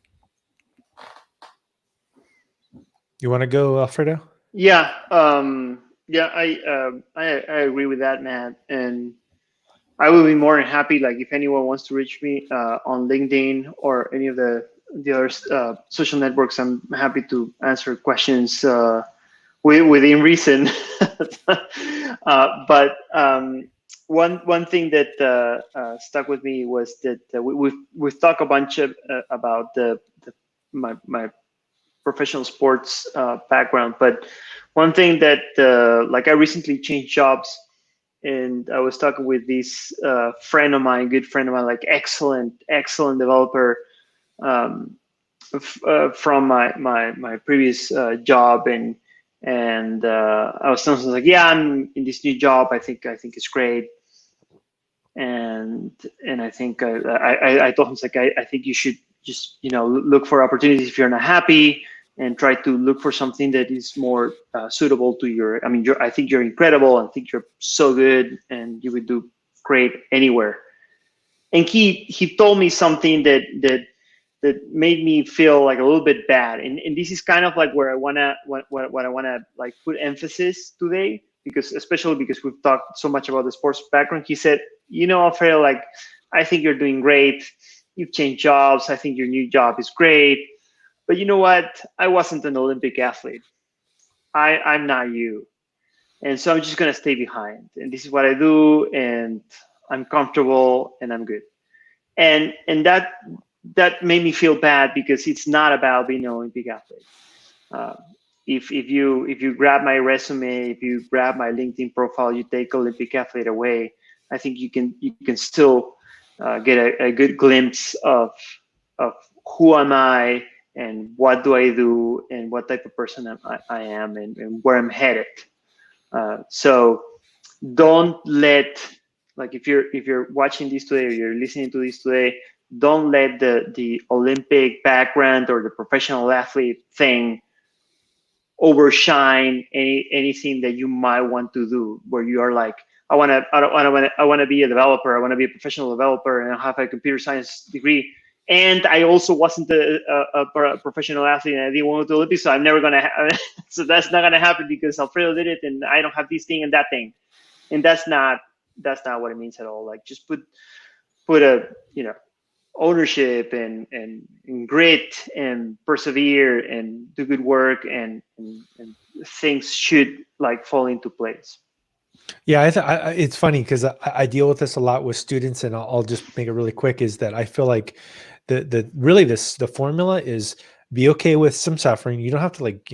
You want to go, Alfredo? Yeah. Yeah, I agree with that, Matt. And I will be more than happy, like if anyone wants to reach me on LinkedIn or any of the other social networks, I'm happy to answer questions within reason. But one thing that stuck with me was that we've talked a bunch about my professional sports background, but one thing that like I recently changed jobs, and I was talking with this good friend of mine, like excellent developer from my previous job, and I was telling him like, yeah, I'm in this new job. I think it's great, and I think I told him like I think you should just look for opportunities if you're not happy, and try to look for something that is more suitable to your. I mean, I think you're incredible. I think you're so good, and you would do great anywhere. And he told me something that made me feel like a little bit bad. And this is kind of like where I wanna what I wanna like put emphasis today, especially because we've talked so much about the sports background. He said, Alfredo, like, I think you're doing great. You've changed jobs. I think your new job is great. But you know what? I wasn't an Olympic athlete. I'm not you. And so I'm just going to stay behind. And this is what I do. And I'm comfortable and I'm good. And that made me feel bad, because it's not about being an Olympic athlete. If you grab my resume, if you grab my LinkedIn profile, you take Olympic athlete away, I think you can still get a good glimpse of who am I, and what do I do, and what type of person I am, and where I'm headed. So don't let, like, if you're watching this today or you're listening to this today, don't let the Olympic background or the professional athlete thing overshine anything that you might want to do, where you are like, I want to be a developer. I want to be a professional developer, and I have a computer science degree. And I also wasn't a professional athlete, and I didn't want to do Olympics, so I'm never gonna. So that's not gonna happen because Alfredo did it, and I don't have this thing and that thing, and that's not what it means at all. Like, just put a ownership and grit and persevere and do good work, and things should like fall into place. Yeah, it's funny because I deal with this a lot with students, and I'll just make it really quick. Is that I feel like the formula is be okay with some suffering. You don't have to like,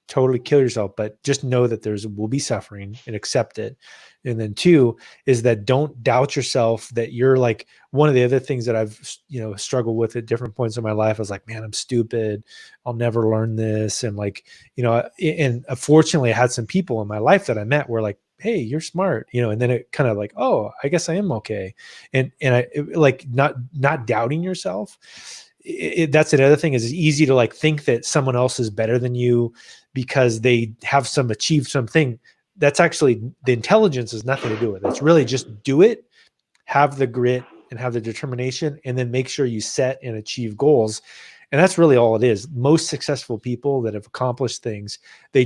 totally kill yourself, but just know that will be suffering and accept it. And then 2 is that don't doubt yourself, that you're like, one of the other things that I've, struggled with at different points in my life. I was like, man, I'm stupid. I'll never learn this. And like, and fortunately I had some people in my life that I met were like, hey, you're smart, and then it kind of like, oh, I guess I am okay. And like not doubting yourself. That's another thing, is it's easy to like think that someone else is better than you because they have achieved something. That's actually, the intelligence has nothing to do with it. It's really just do it, have the grit and have the determination, and then make sure you set and achieve goals. And that's really all it is. Most successful people that have accomplished things, they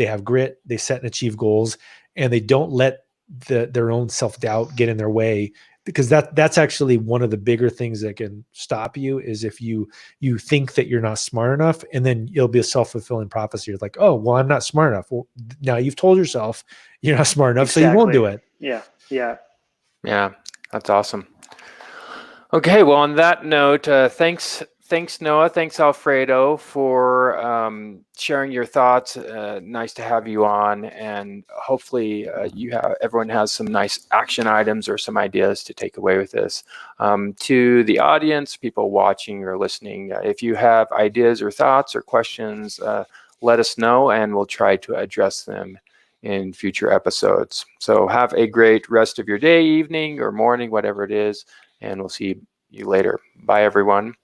have grit, they set and achieve goals, and they don't let their own self-doubt get in their way, because that's actually one of the bigger things that can stop you, is if you think that you're not smart enough, and then it'll be a self-fulfilling prophecy. You're like, oh, well, I'm not smart enough. Well, now you've told yourself you're not smart enough, so you won't do it. Yeah. That's awesome. Okay, well, on that note, thanks Noah, thanks Alfredo for sharing your thoughts. Nice to have you on, and hopefully everyone has some nice action items or some ideas to take away with this. To the audience, people watching or listening, if you have ideas or thoughts or questions, let us know, and we'll try to address them in future episodes. So have a great rest of your day, evening, or morning, whatever it is, and we'll see you later. Bye, everyone.